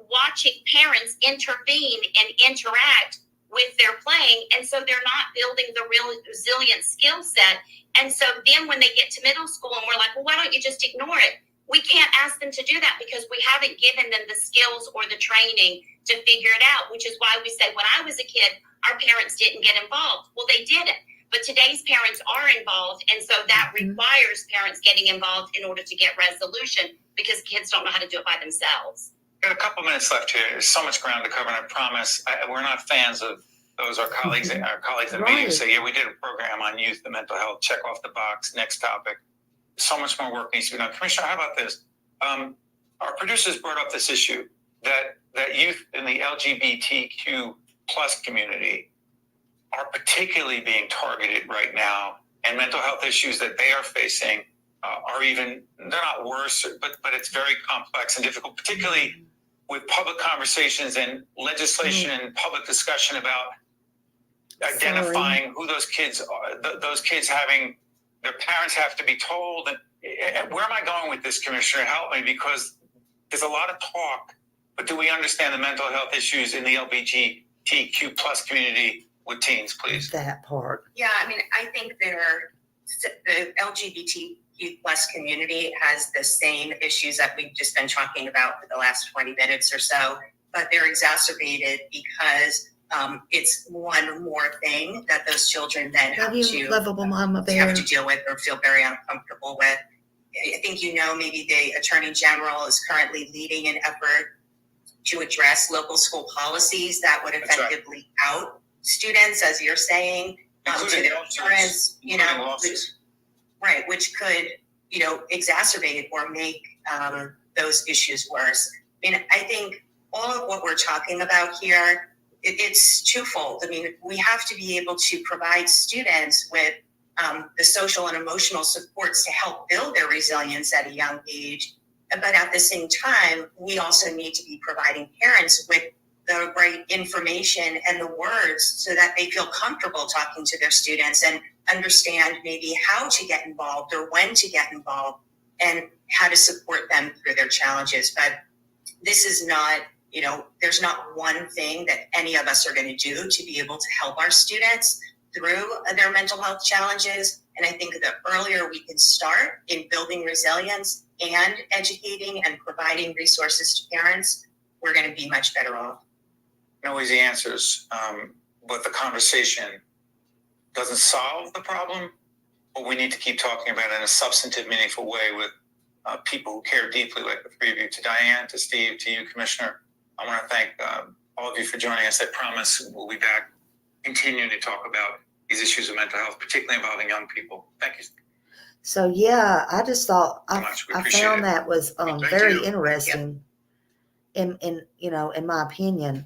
watching parents intervene and interact with their playing. And so they're not building the real resilient skill set. And so then when they get to middle school and we're like, well, why don't you just ignore it? We can't ask them to do that because we haven't given them the skills or the training to figure it out, which is why we say when I was a kid, our parents didn't get involved. Well, they didn't. But today's parents are involved. And so that requires parents getting involved in order to get resolution because kids don't know how to do it by themselves.
We've got a couple minutes left here. There's so much ground to cover, and I promise we're not fans of those. Our colleagues in the meeting say, yeah, we did a program on youth and mental health. Check off the box. Next topic. So much more work needs to be done. Commissioner, how about this? Our producers brought up this issue that youth in the LGBTQ plus community are particularly being targeted right now, and mental health issues that they are facing are even, they're not worse, but it's very complex and difficult, particularly with public conversations and legislation and public discussion about identifying who those kids are, those kids having, their parents have to be told. And where am I going with this, Commissioner? Help me, because there's a lot of talk, but do we understand the mental health issues in the LGBTQ plus community with teens, please?
That part.
Yeah, I mean, I think the LGBTQ plus community has the same issues that we've just been talking about for the last 20 minutes or so, but they're exacerbated because it's one more thing that those children then have to
lovable mama bear.
have to deal with or feel very uncomfortable with. I think maybe the Attorney General is currently leading an effort to address local school policies that would effectively out students, as you're saying, to their parents, which could, exacerbate or make those issues worse. I mean, I think all of what we're talking about here, it's twofold. I mean, we have to be able to provide students with the social and emotional supports to help build their resilience at a young age. But at the same time, we also need to be providing parents with the right information and the words so that they feel comfortable talking to their students and understand maybe how to get involved or when to get involved and how to support them through their challenges. But this is not, there's not one thing that any of us are going to do to be able to help our students through their mental health challenges. And I think the earlier we can start in building resilience and educating and providing resources to parents, we're going to be much better off.
No easy answers, but the conversation doesn't solve the problem, but we need to keep talking about it in a substantive, meaningful way with people who care deeply, like the three of you. To Diane, to Steve, to you, Commissioner, I want to thank all of you for joining us. I promise we'll be back continuing to talk about these issues of mental health, particularly involving young people. Thank you.
So yeah, I just thought I found
it.
that was very interesting. In my opinion,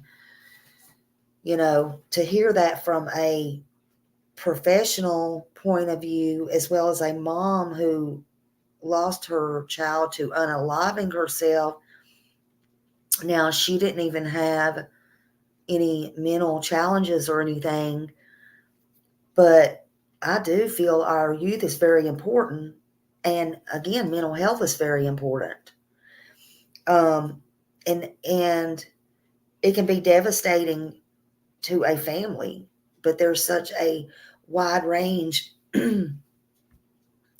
to hear that from a professional point of view, as well as a mom who lost her child to unaliving herself. Now, she didn't even have any mental challenges or anything, but I do feel our youth is very important. And again, mental health is very important. And it can be devastating to a family, but there's such a wide range and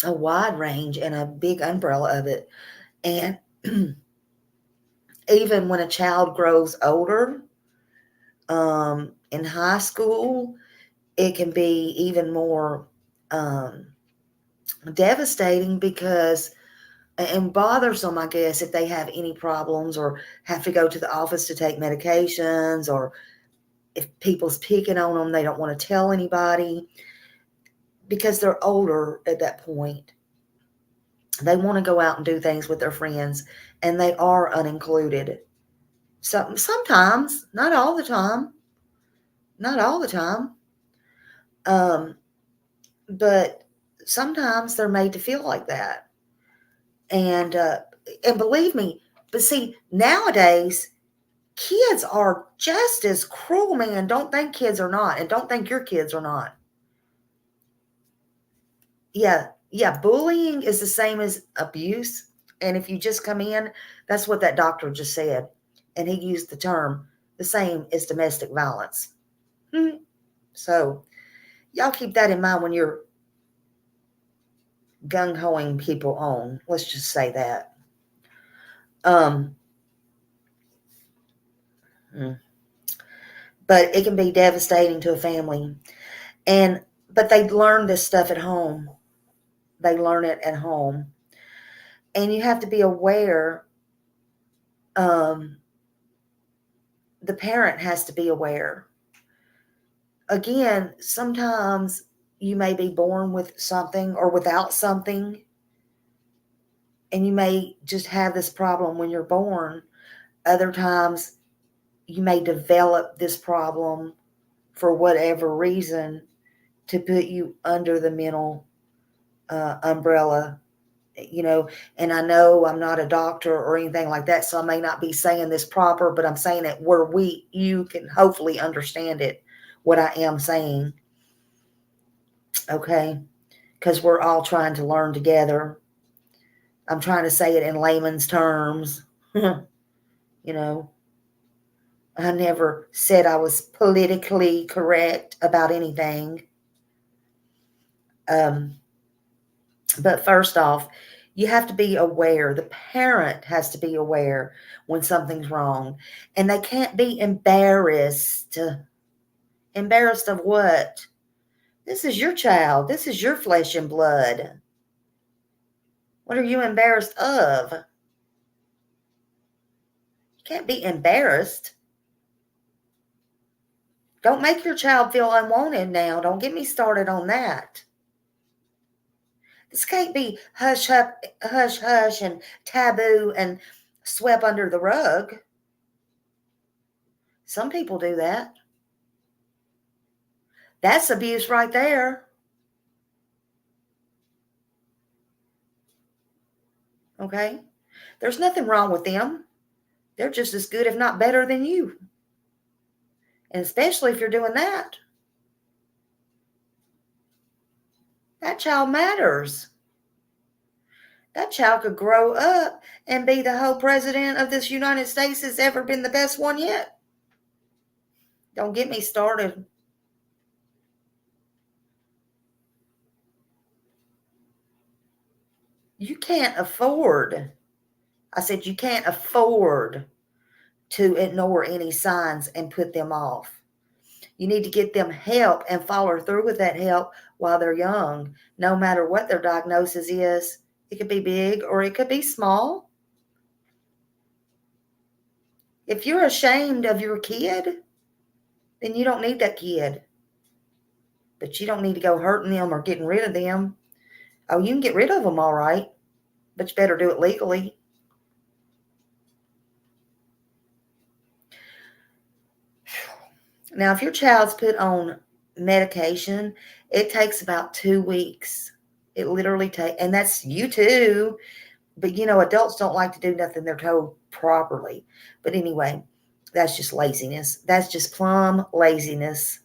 a big umbrella of it. And even when a child grows older, in high school, it can be even more devastating because and bothers them, I guess, if they have any problems or have to go to the office to take medications, or if people's picking on them, they don't want to tell anybody because they're older at that point. They want to go out and do things with their friends, and they are unincluded. So sometimes, not all the time, not all the time, but sometimes they're made to feel like that. And believe me, but see, nowadays, kids are just as cruel, man. Don't think kids are not, and don't think your kids are not. Yeah, bullying is the same as abuse. And if you just come in, that's what that doctor just said. And he used the term the same as domestic violence. So, y'all keep that in mind when you're gung-hoing people on. Let's just say that. But it can be devastating to a family. But they learn this stuff at home. They learn it at home. And you have to be aware. The parent has to be aware. Again, sometimes you may be born with something or without something, and you may just have this problem when you're born. Other times, you may develop this problem for whatever reason to put you under the mental umbrella, and I know I'm not a doctor or anything like that, so I may not be saying this proper, but I'm saying it where you can hopefully understand it, what I am saying. Okay? Because we're all trying to learn together. I'm trying to say it in layman's terms. I never said I was politically correct about anything. But first off, you have to be aware. The parent has to be aware when something's wrong. And they can't be embarrassed. Embarrassed of what? This is your child. This is your flesh and blood. What are you embarrassed of? You can't be embarrassed. Don't make your child feel unwanted now. Don't get me started on that. This can't be hush, hush, and taboo and swept under the rug. Some people do that. That's abuse right there. Okay? There's nothing wrong with them. They're just as good, if not better, than you. And especially if you're doing that. That child matters. That child could grow up and be the whole president of this United States that's ever been the best one yet. Don't get me started. You can't afford, I said you can't afford to ignore any signs and put them off. You need to get them help and follow through with that help while they're young, no matter what their diagnosis is. It could be big or it could be small. If you're ashamed of your kid, then you don't need that kid. But you don't need to go hurting them or getting rid of them. Oh, you can get rid of them, all right, but you better do it legally. Now, if your child's put on medication, it takes about 2 weeks. It literally takes, and that's you too. But adults don't like to do nothing they're told properly. But anyway, that's just laziness. That's just plumb laziness.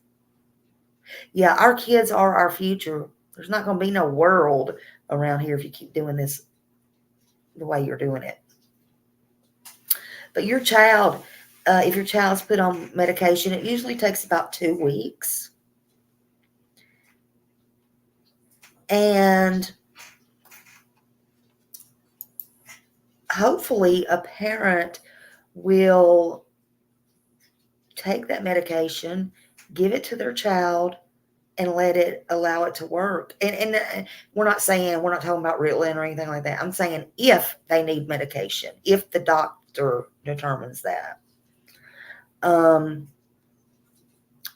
Yeah, our kids are our future. There's not going to be no world around here if you keep doing this the way you're doing it. But your child, if your child's put on medication, it usually takes about 2 weeks. And hopefully a parent will take that medication, give it to their child, and allow it to work. And we're not talking about Ritalin or anything like that. I'm saying if they need medication, if the doctor determines that.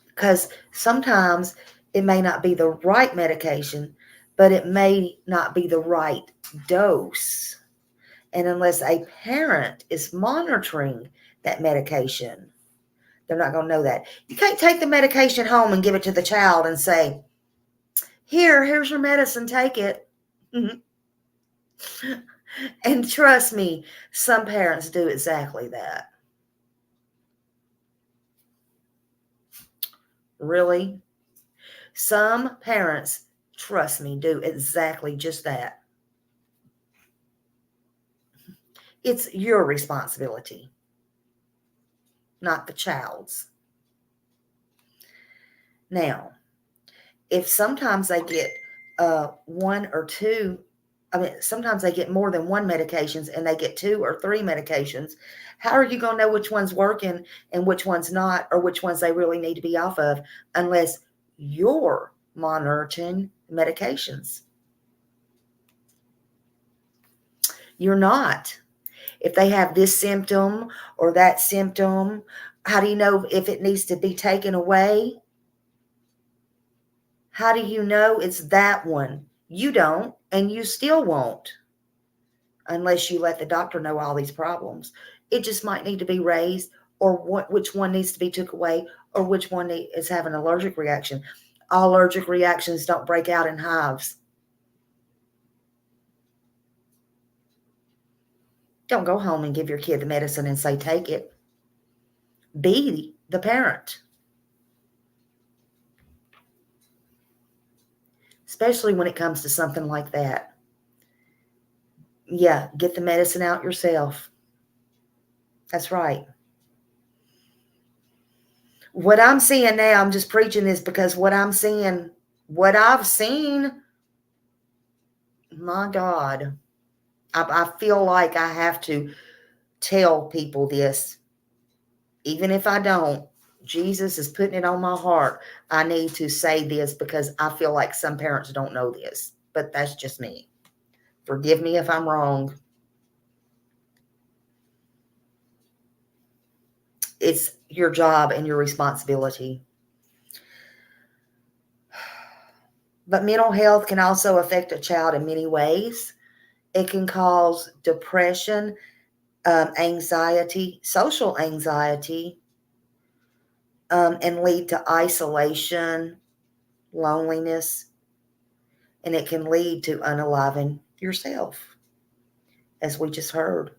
Because sometimes it may not be the right medication, but it may not be the right dose. And unless a parent is monitoring that medication, they're not going to know that. You can't take the medication home and give it to the child and say, here's your medicine, take it. And trust me, some parents do exactly that. Really? Some parents, trust me, do exactly just that. It's your responsibility, not the child's. Now, if sometimes they get one or two, sometimes they get more than one medications and they get 2 or 3 medications, how are you going to know which one's working and which one's not, or which ones they really need to be off of, unless you're monitoring medications? You're not. If they have this symptom or that symptom, how do you know if it needs to be taken away? How do you know it's that one? You don't, and you still won't, unless you let the doctor know all these problems. It just might need to be raised, or which one needs to be took away, or which one is having an allergic reaction. All allergic reactions don't break out in hives. Don't go home and give your kid the medicine and say, take it. Be the parent. Especially when it comes to something like that. Yeah, get the medicine out yourself. That's right. What I'm seeing now, I'm just preaching this because what I've seen, my God, I feel like I have to tell people this. Even if I don't, Jesus is putting it on my heart. I need to say this because I feel like some parents don't know this, but that's just me. Forgive me if I'm wrong. It's your job and your responsibility. But mental health can also affect a child in many ways. It can cause depression, anxiety, social anxiety, and lead to isolation, loneliness, and it can lead to unaliving yourself, as we just heard.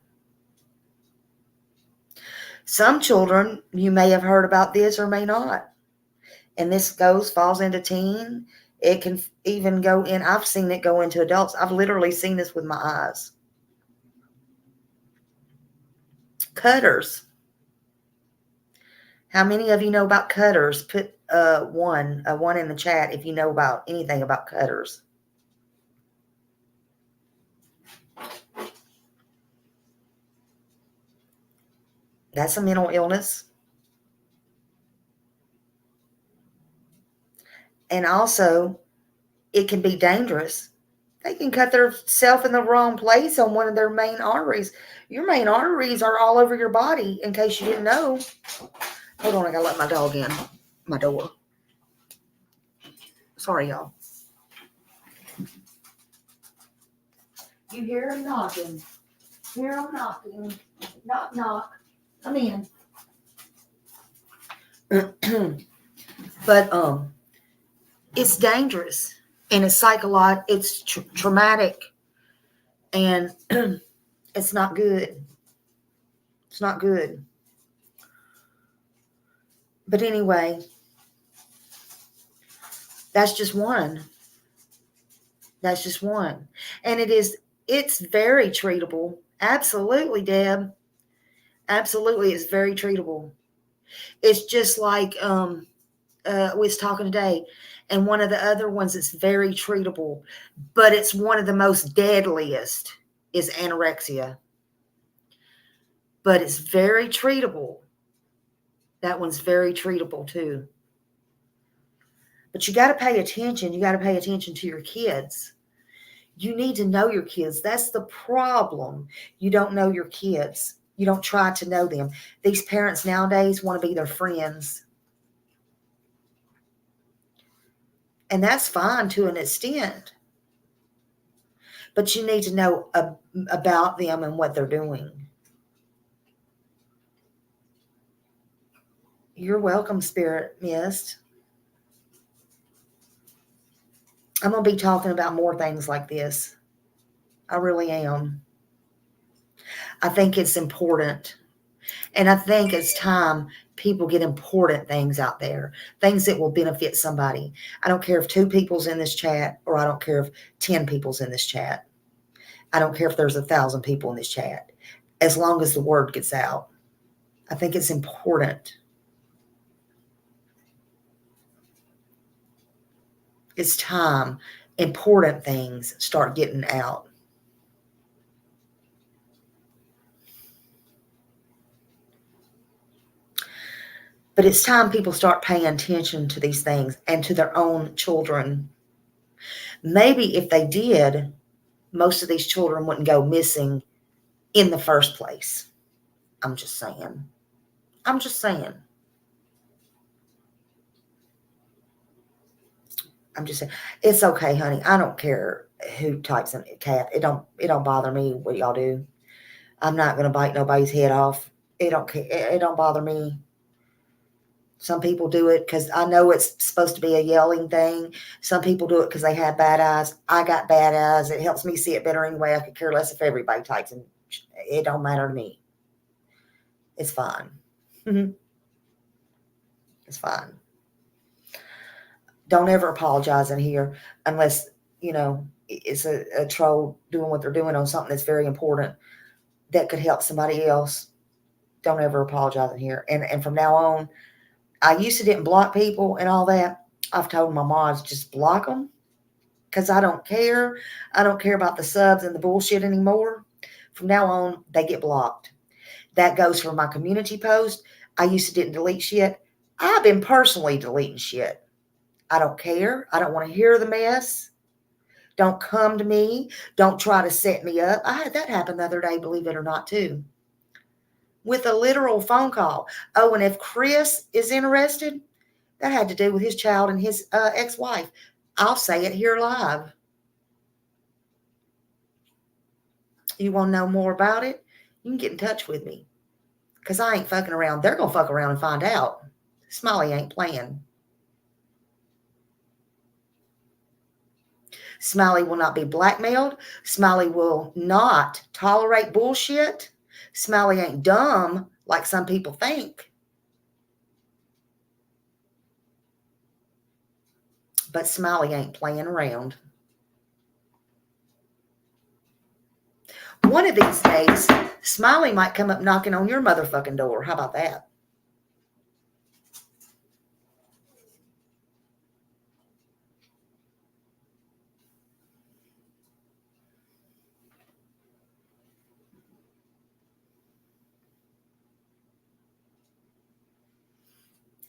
Some children, you may have heard about this or may not, and this falls into teen. It can even go in, I've seen it go into adults. I've literally seen this with my eyes. Cutters. How many of you know about cutters? Put one in the chat if you know about anything about cutters. That's a mental illness. And also, it can be dangerous. They can cut themselves in the wrong place on one of their main arteries. Your main arteries are all over your body, in case you didn't know. Hold on, I gotta let my dog in my door. Sorry, y'all. You hear him knocking. Hear him knocking. Knock, knock. Come in. But it's dangerous, and it's psychological. It's traumatic, and it's not good. It's not good. But anyway, that's just one. That's just one. And it's very treatable. Absolutely, Deb. Absolutely, it's very treatable. It's just like we was talking today, and one of the other ones that's very treatable, but it's one of the most deadliest is anorexia. But it's very treatable. That one's very treatable too. But you got to pay attention. You got to pay attention to your kids. You need to know your kids. That's the problem. You don't know your kids. You don't try to know them. These parents nowadays want to be their friends. And that's fine to an extent. But you need to know about them and what they're doing. You're welcome, Spirit Mist. I'm going to be talking about more things like this. I really am. I think it's important. And I think it's time people get important things out there, things that will benefit somebody. I don't care if 2 people's in this chat, or I don't care if 10 people's in this chat. I don't care if there's 1,000 people in this chat. As long as the word gets out, I think it's important. It's time important things start getting out. But it's time people start paying attention to these things and to their own children. Maybe if they did, most of these children wouldn't go missing in the first place. I'm just saying. I'm just saying. I'm just saying. It's okay, honey. I don't care who types in cat. It don't bother me what y'all do. I'm not gonna bite nobody's head off. It don't bother me. Some people do it because I know it's supposed to be a yelling thing. Some people do it because they have bad eyes. I got bad eyes. It helps me see it better anyway. I could care less if everybody types in. It don't matter to me. It's fine. It's fine. Don't ever apologize in here unless, it's a troll doing what they're doing on something that's very important that could help somebody else. Don't ever apologize in here. And from now on, I used to didn't block people and all that. I've told my mods just block them because I don't care. I don't care about the subs and the bullshit anymore. From now on, they get blocked. That goes for my community post. I used to didn't delete shit. I've been personally deleting shit. I don't care. I don't want to hear the mess. Don't come to me. Don't try to set me up. I had that happen the other day, believe it or not, too. With a literal phone call. Oh, and if Chris is interested, that had to do with his child and his ex-wife. I'll say it here live. You want to know more about it? You can get in touch with me. Because I ain't fucking around. They're going to fuck around and find out. Smiley ain't playing. Smiley will not be blackmailed. Smiley will not tolerate bullshit. Smiley ain't dumb like some people think. But Smiley ain't playing around. One of these days, Smiley might come up knocking on your motherfucking door. How about that?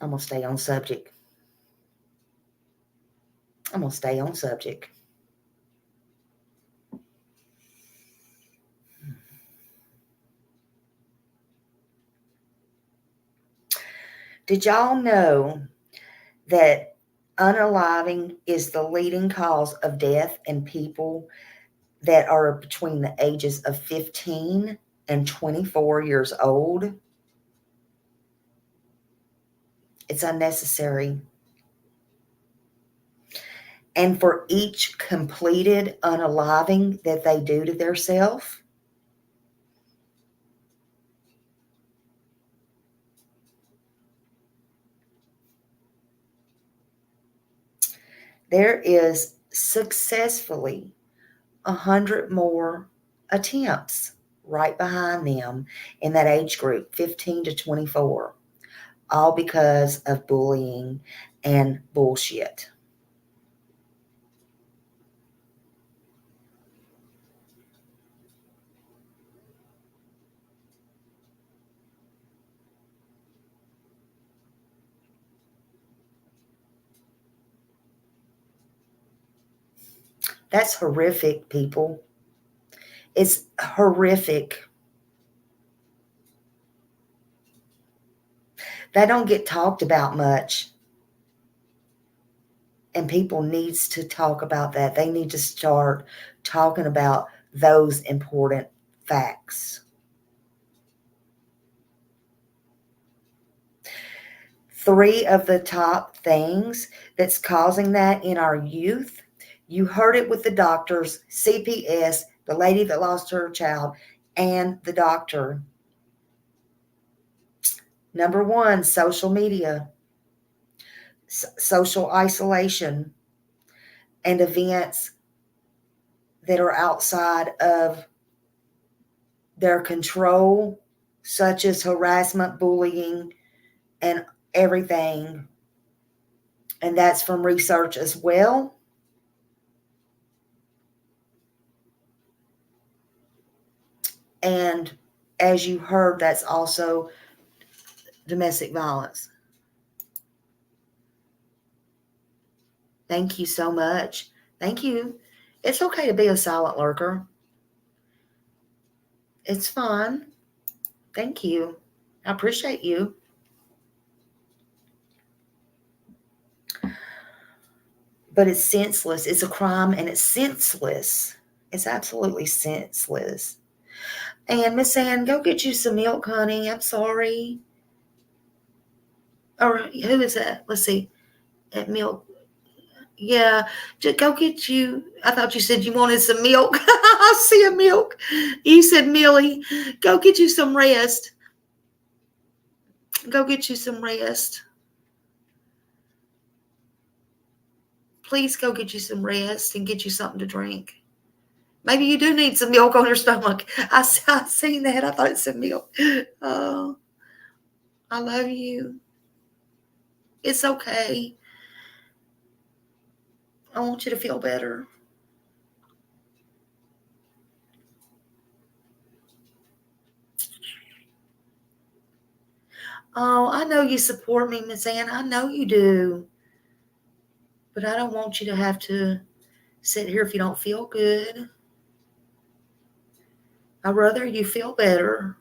I'm going to stay on subject. I'm going to stay on subject. Did y'all know that unaliving is the leading cause of death in people that are between the ages of 15 and 24 years old? It's unnecessary. And for each completed unaliving that they do to themselves, there is successfully 100 more attempts right behind them in that age group, 15 to 24, all because of bullying and bullshit. That's horrific, people. It's horrific. They don't get talked about much. And people needs to talk about that. They need to start talking about those important facts. 3 of the top things that's causing that in our youth. You heard it with the doctors, CPS, the lady that lost her child, and the doctor. Number 1, social media, social isolation, and events that are outside of their control, such as harassment, bullying, and everything. And that's from research as well. And as you heard, that's also domestic violence. Thank you so much. Thank you. It's okay to be a silent lurker. It's fine. Thank you. I appreciate you. But it's senseless. It's a crime and it's senseless. It's absolutely senseless. And Miss Ann, go get you some milk, honey. I'm sorry. Or who is that? Let's see. At milk. Yeah, just go get you. I thought you said you wanted some milk. I see a milk. You said Millie. Go get you some rest. Go get you some rest. Please go get you some rest and get you something to drink. Maybe you do need some milk on your stomach. I seen that. I thought it said milk. Oh, I love you. It's okay. I want you to feel better. Oh, I know you support me, Miss Ann. I know you do. But I don't want you to have to sit here if you don't feel good. I'd rather you feel better.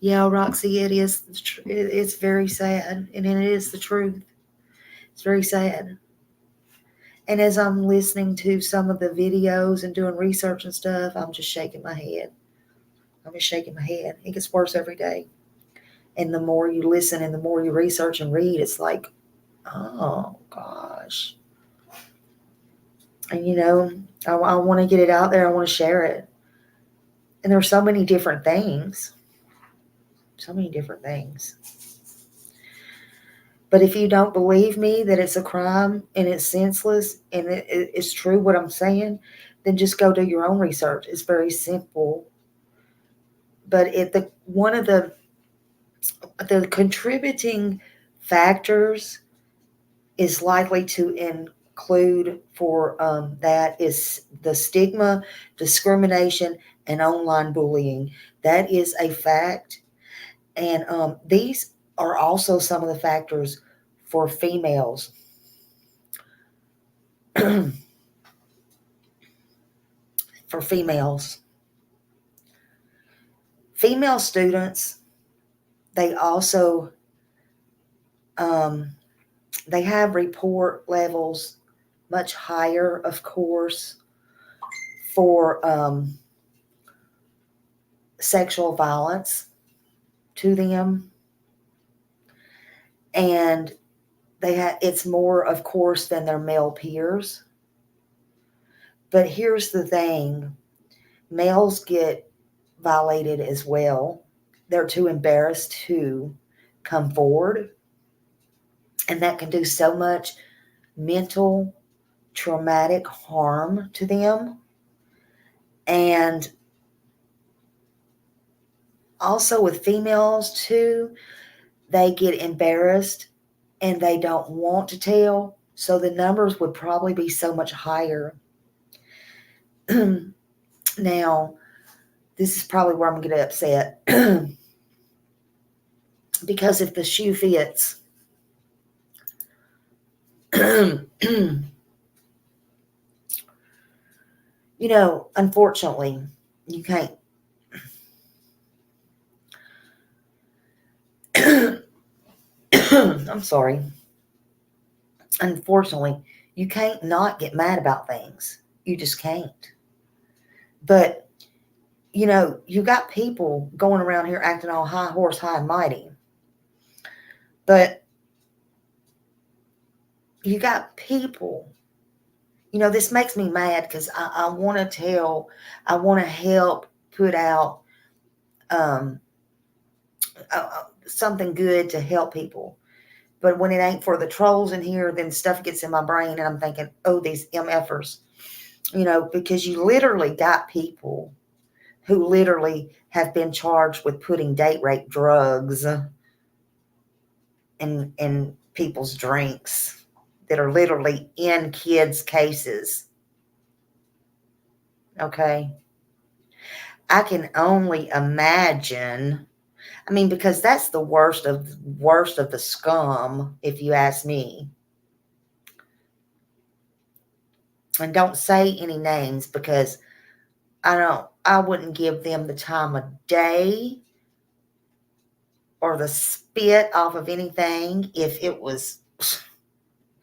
Yeah, Roxy, it is. It's very sad, and it is the truth. It's very sad. And as I'm listening to some of the videos and doing research and stuff, I'm just shaking my head. I'm just shaking my head. It gets worse every day. And the more you listen and the more you research and read, it's like, oh, gosh. And, I want to get it out there. I want to share it. And there are so many different things. So many different things. But if you don't believe me that it's a crime and it's senseless and it's true what I'm saying, then just go do your own research. It's very simple. But one of the contributing factors is likely to include for that is the stigma, discrimination, and online bullying. That is a fact. And these are also some of the factors for females. For females. Female students, they also they have report levels much higher, of course, for sexual violence to them. And it's more, of course, than their male peers. But here's the thing. Males get violated as well. They're too embarrassed to come forward. And that can do so much mental, traumatic harm to them. And also with females too, they get embarrassed and they don't want to tell. So the numbers would probably be so much higher. Now, this is probably where I'm going to get upset. Because if the shoe fits, Unfortunately, you can't. I'm sorry. Unfortunately, you can't not get mad about things. You just can't. But, you got people going around here acting all high horse, high and mighty. But you got people, this makes me mad because I want to help put out um, something good to help people. But when it ain't for the trolls in here, then stuff gets in my brain and I'm thinking, oh, these MFers, because you literally got people who literally have been charged with putting date rape drugs in people's drinks that are literally in kids' cases. Okay. I can only imagine. I mean, because that's the worst of the scum, if you ask me. And don't say any names because I wouldn't give them the time of day or the spit off of anything if it was,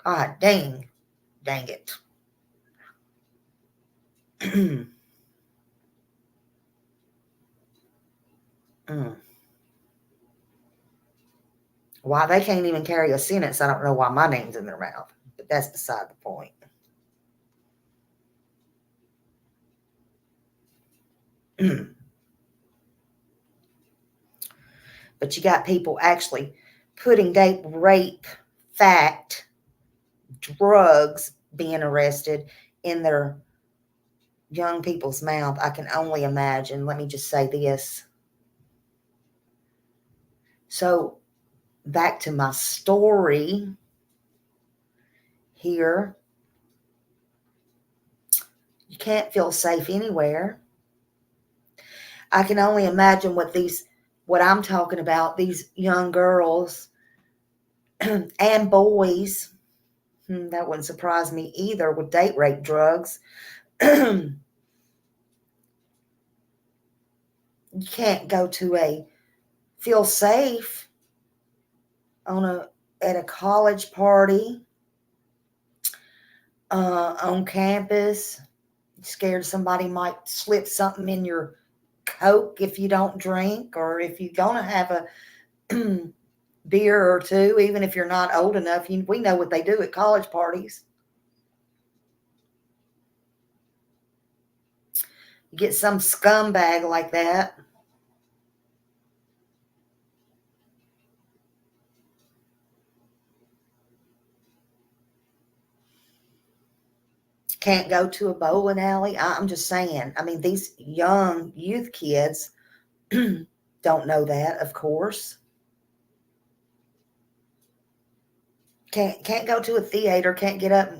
God dang it. Why they can't even carry a sentence, I don't know why my name's in their mouth, but that's beside the point. But you got people actually putting date rape, fact, drugs being arrested in their young people's mouth. I can only imagine. Let me just say this. So back to my story here. You can't feel safe anywhere. I can only imagine what I'm talking about, these young girls and boys. That wouldn't surprise me either with date rape drugs. You can't go to feel safe at a college party, on campus. Scared somebody might slip something in your Coke if you don't drink, or if you're gonna have a beer or two, even if you're not old enough. We know what they do at college parties. You get some scumbag like that. Can't go to a bowling alley. I'm just saying. I mean, these young youth kids don't know that, of course. Can't go to a theater. Can't get up.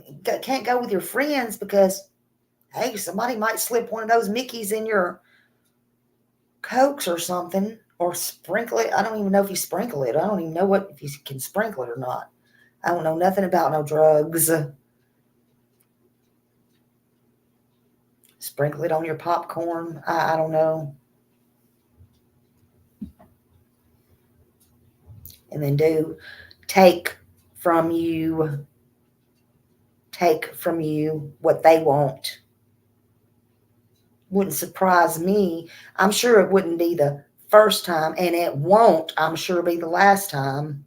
Can't go with your friends because, hey, somebody might slip one of those Mickeys in your Cokes or something, or sprinkle it. I don't even know if you sprinkle it. I don't even know if you can sprinkle it or not. I don't know nothing about no drugs. Sprinkle it on your popcorn. I don't know. And then take from you what they want. Wouldn't surprise me. I'm sure it wouldn't be the first time, and it won't, I'm sure, be the last time.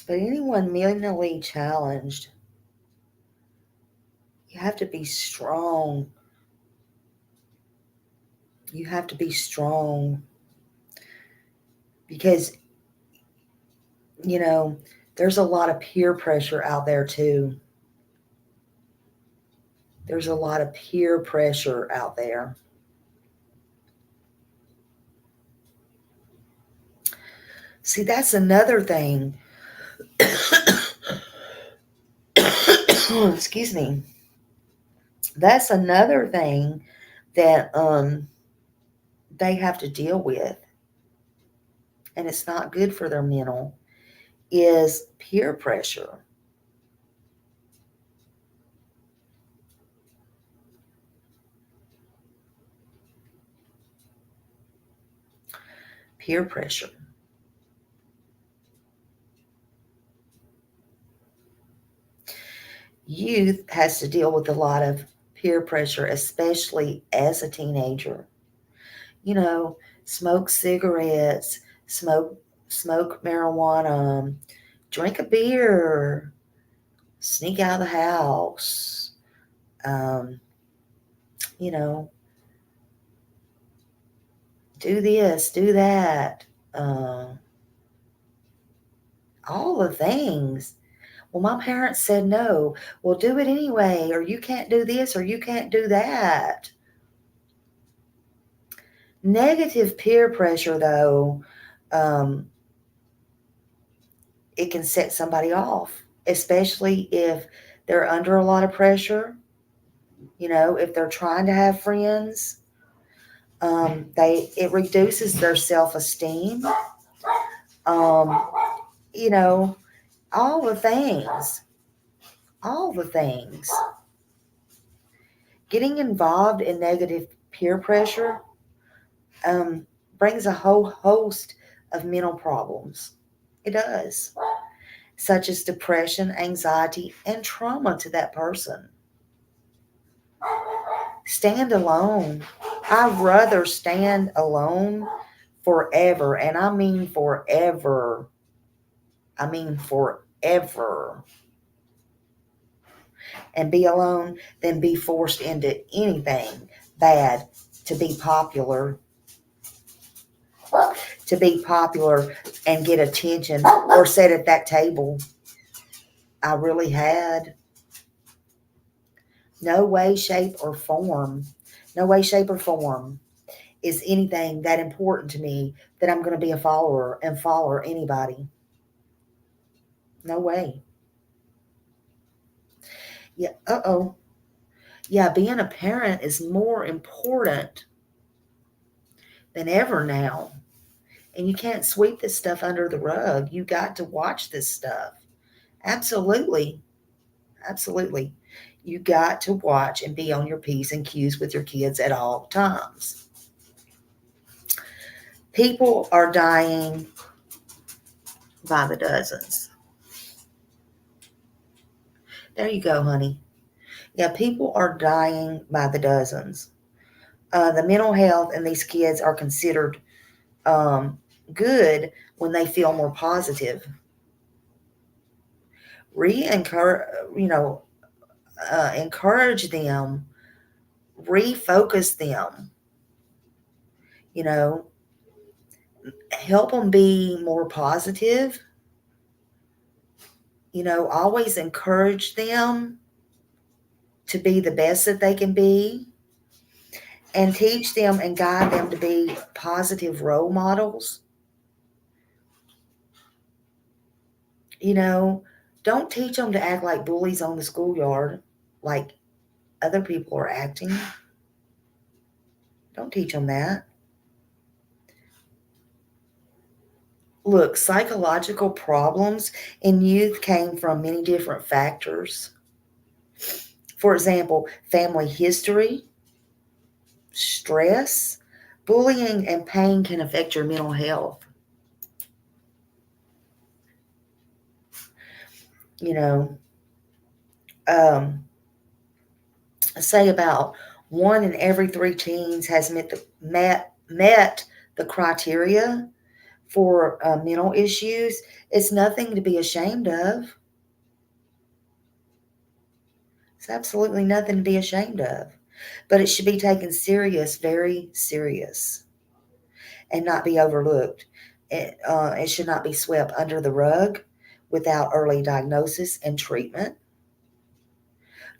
But anyone mentally challenged, you have to be strong. You have to be strong because, there's a lot of peer pressure out there too. There's a lot of peer pressure out there. See, that's another thing. Excuse me. That's another thing that they have to deal with, and it's not good for their mental, is peer pressure. Peer pressure. Youth has to deal with a lot of peer pressure, especially as a teenager. You know, smoke cigarettes, smoke marijuana, drink a beer, sneak out of the house, um, you know, do this, do that, uh, all the things. Well, my parents said no. Well, do it anyway, or you can't do this, or you can't do that. Negative peer pressure, though, um, it can set somebody off, especially if they're under a lot of pressure. You know, if they're trying to have friends, it reduces their self esteem. Um, you know, all the things, all the things. Getting involved in negative peer pressure um, brings a whole host of mental problems. It does, such as depression, anxiety, and trauma to that person. Stand alone. I'd rather stand alone forever, and I mean forever. I mean forever. And be alone than be forced into anything bad to be popular. To be popular and get attention or sit at that table. I really had. No way, shape, or form. No way, shape, or form is anything that important to me that I'm going to be a follower and follow anybody. No way. Yeah, Yeah, being a parent is more important than ever now. And you can't sweep this stuff under the rug. You got to watch this stuff. Absolutely. Absolutely. You got to watch and be on your P's and Q's with your kids at all times. People are dying by the dozens. There you go, honey. Yeah, people are dying by the dozens. The mental health in these kids are considered um, good when they feel more positive. Encourage them, refocus them. You know, help them be more positive. You know, always encourage them to be the best that they can be, and teach them and guide them to be positive role models. You know, don't teach them to act like bullies on the schoolyard like other people are acting. Don't teach them that. Look, psychological problems in youth came from many different factors. For example, family history, stress, bullying, and pain can affect your mental health. You know, say about 1 in every 3 teens has met the criteria for mental issues. It's nothing to be ashamed of. It's absolutely nothing to be ashamed of. But it should be taken serious, very serious, and not be overlooked. It should not be swept under the rug without early diagnosis and treatment.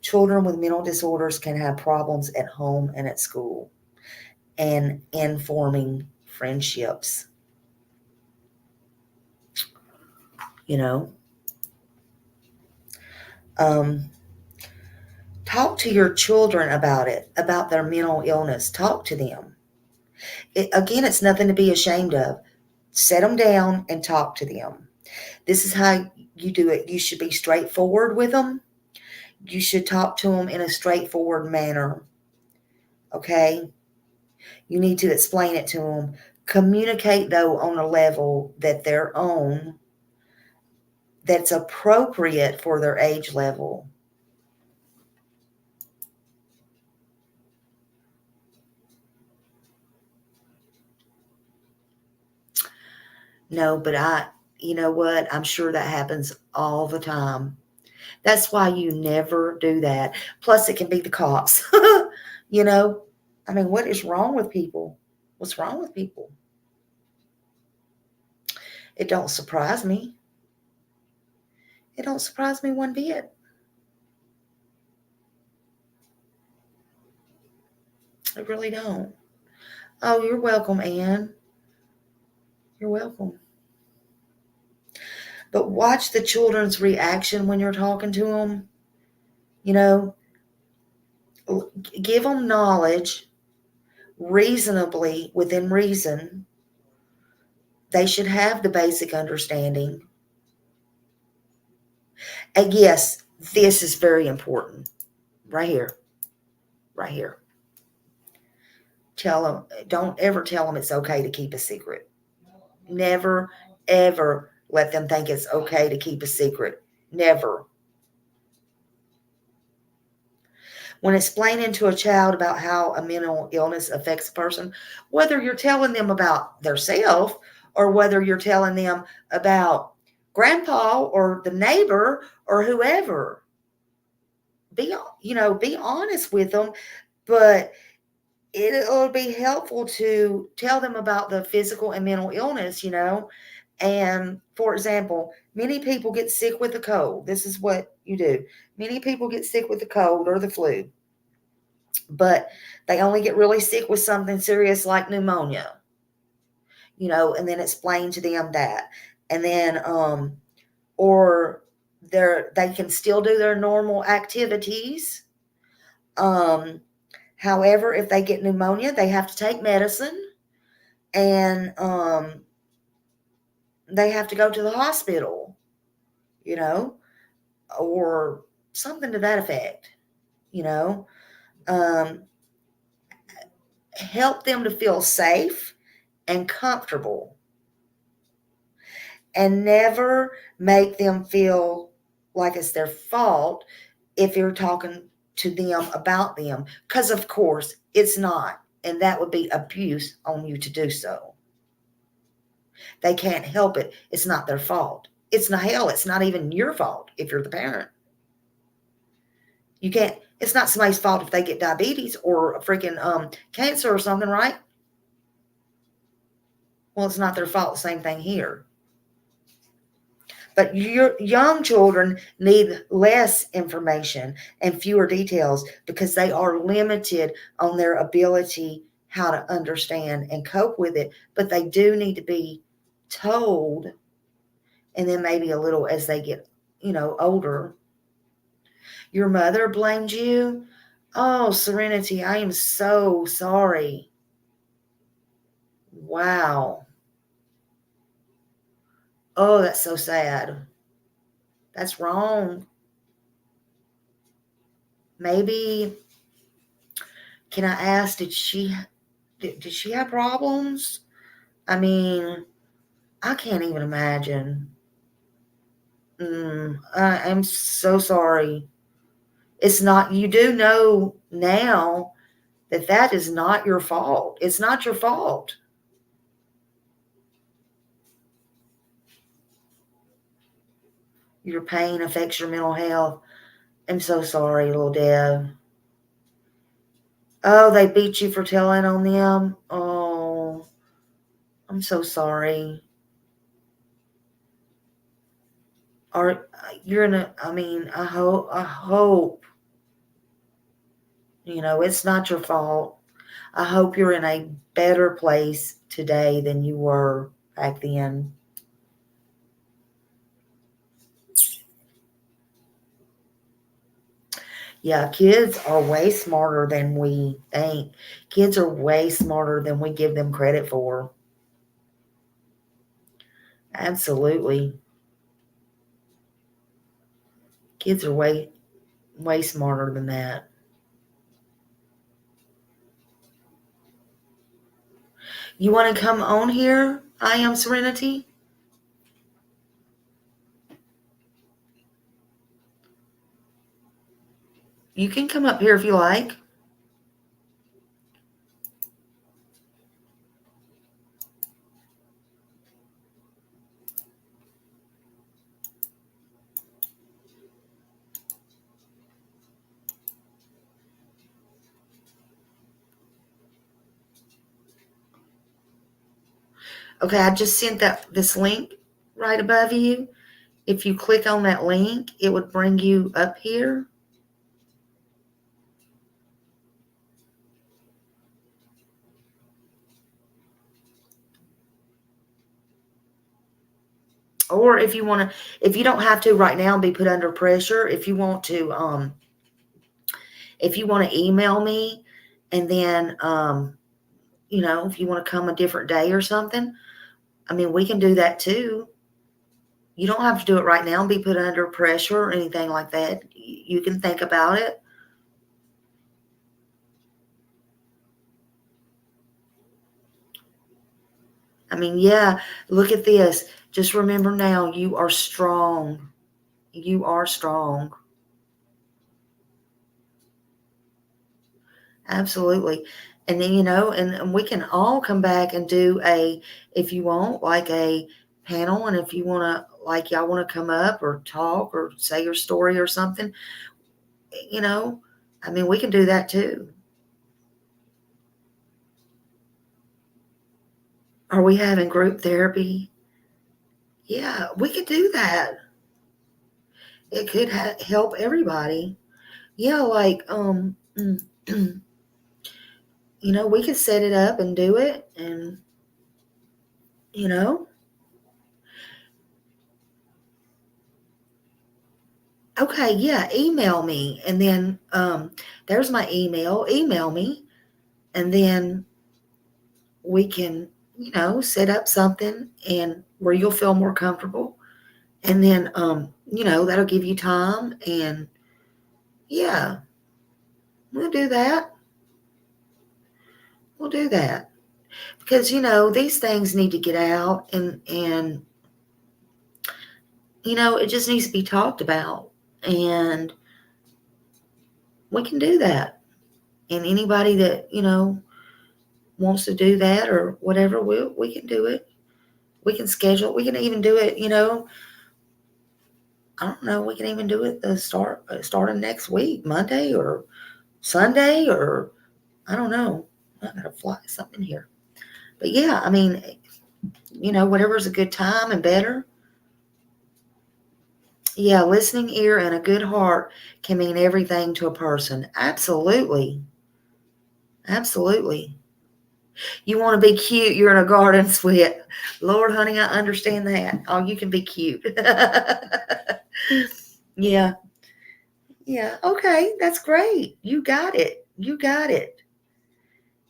Children with mental disorders can have problems at home and at school and in forming friendships. you know. Talk to your children about it, about their mental illness. Talk to them. Again, it's nothing to be ashamed of. Set them down and talk to them. This is how you do it. You should be straightforward with them. You should talk to them in a straightforward manner. Okay? You need to explain it to them. Communicate, though, on a level that their own, that's appropriate for their age level. No, but you know what? I'm sure that happens all the time. That's why you never do that. Plus, it can be the cops. You know, I mean, what is wrong with people? What's wrong with people? It don't surprise me. It don't surprise me one bit. I really don't. Oh, you're welcome, Anne. You're welcome. But watch the children's reaction when you're talking to them. You know, give them knowledge reasonably, within reason. They should have the basic understanding. And yes, this is very important. Right here. Right here. Tell them, don't ever tell them it's okay to keep a secret. Never, ever let them think it's okay to keep a secret. Never. When explaining to a child about how a mental illness affects a person, whether you're telling them about theirself or whether you're telling them about grandpa or the neighbor or whoever, be honest with them, but it'll be helpful to tell them about the physical and mental illness, And for example, many people get sick with a cold. This is what you do. Many people get sick with the cold or the flu, but they only get really sick with something serious like pneumonia, and then explain to them that. And then, or they can still do their normal activities. However, if they get pneumonia, they have to take medicine, and they have to go to the hospital, or something to that effect, help them to feel safe and comfortable, and never make them feel like it's their fault if you're talking to them about them, because of course it's not, and that would be abuse on you to do so. They can't help it. It's not their fault. It's not even your fault if you're the parent. It's not somebody's fault if they get diabetes or a freaking cancer or something, right? Well, it's not their fault. Same thing here. But your young children need less information and fewer details because they are limited on their ability how to understand and cope with it. But they do need to be told, and then maybe a little as they get, older. Your mother blamed you? Oh, Serenity, I am so sorry. Wow. Oh, that's so sad. That's wrong. Maybe, can I ask, did she have problems? I mean, I can't even imagine. I'm so sorry. It's not, you do know now that is not your fault. It's not your fault. Your pain affects your mental health. I'm so sorry, little Deb. Oh, they beat you for telling on them? Oh, I'm so sorry. Are you're in a, I mean, I hope, it's not your fault. I hope you're in a better place today than you were back then. Yeah, kids are way smarter than we think. Kids are way smarter than we give them credit for. Absolutely. Kids are way smarter than that. You want to come on here? I am Serenity. You can come up here if you like. Okay, I just sent this link right above you. If you click on that link, it would bring you up here. Or if you want to, if you don't have to right now be put under pressure, if you want to email me, and then if you want to come a different day or something, I mean, we can do that too. You don't have to do it right now and be put under pressure or anything like that. You can think about it. I mean, yeah, look at this. Just remember now, you are strong. You are strong. Absolutely. And then, and we can all come back and do if you want, like a panel. And if you want to, like, y'all want to come up or talk or say your story or something, I mean, we can do that too. Are we having group therapy? Yeah, we could do that. It could help everybody. Yeah, like, we could set it up and do it, and, okay, yeah, email me, and then there's my email. Email me, and then we can, set up something and where you'll feel more comfortable, and then that'll give you time, and yeah, we'll do that. We'll do that because these things need to get out, and it just needs to be talked about, and we can do that. And anybody that wants to do that or whatever, we can do it. We can schedule it. We can even do it. I don't know. We can even do it starting next week, Monday or Sunday, or I don't know. I'm gonna fly something here, but yeah, I mean, whatever's a good time and better. Yeah, listening ear and a good heart can mean everything to a person. Absolutely. Absolutely. You want to be cute, you're in a garden sweat. Lord, honey, I understand that. Oh, you can be cute. Yeah. Yeah. Okay, that's great. You got it. You got it.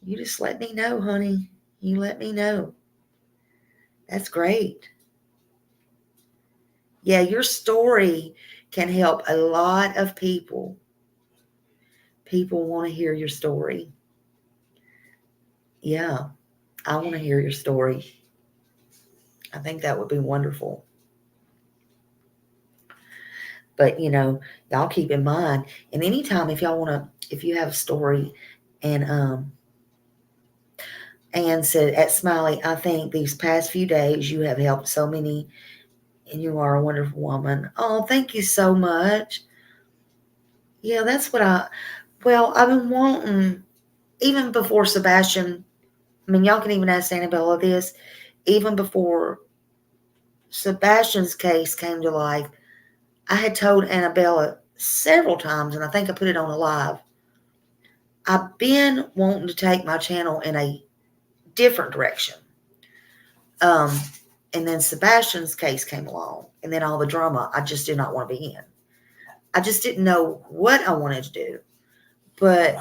You just let me know, honey. You let me know. That's great. Yeah, your story can help a lot of people. People want to hear your story. Yeah, I want to hear your story. I think that would be wonderful. But, y'all keep in mind, and anytime if y'all want to, if you have a story, and Anne said, at Smiley, I think these past few days you have helped so many, and you are a wonderful woman. Oh, thank you so much. Yeah, that's what I've been wanting, even before Sebastian. I mean, y'all can even ask Annabella this. Even before Sebastian's case came to life, I had told Annabella several times, and I think I put it on a live. I've been wanting to take my channel in a different direction. And then Sebastian's case came along, and then all the drama I just did not want to be in. I just didn't know what I wanted to do. But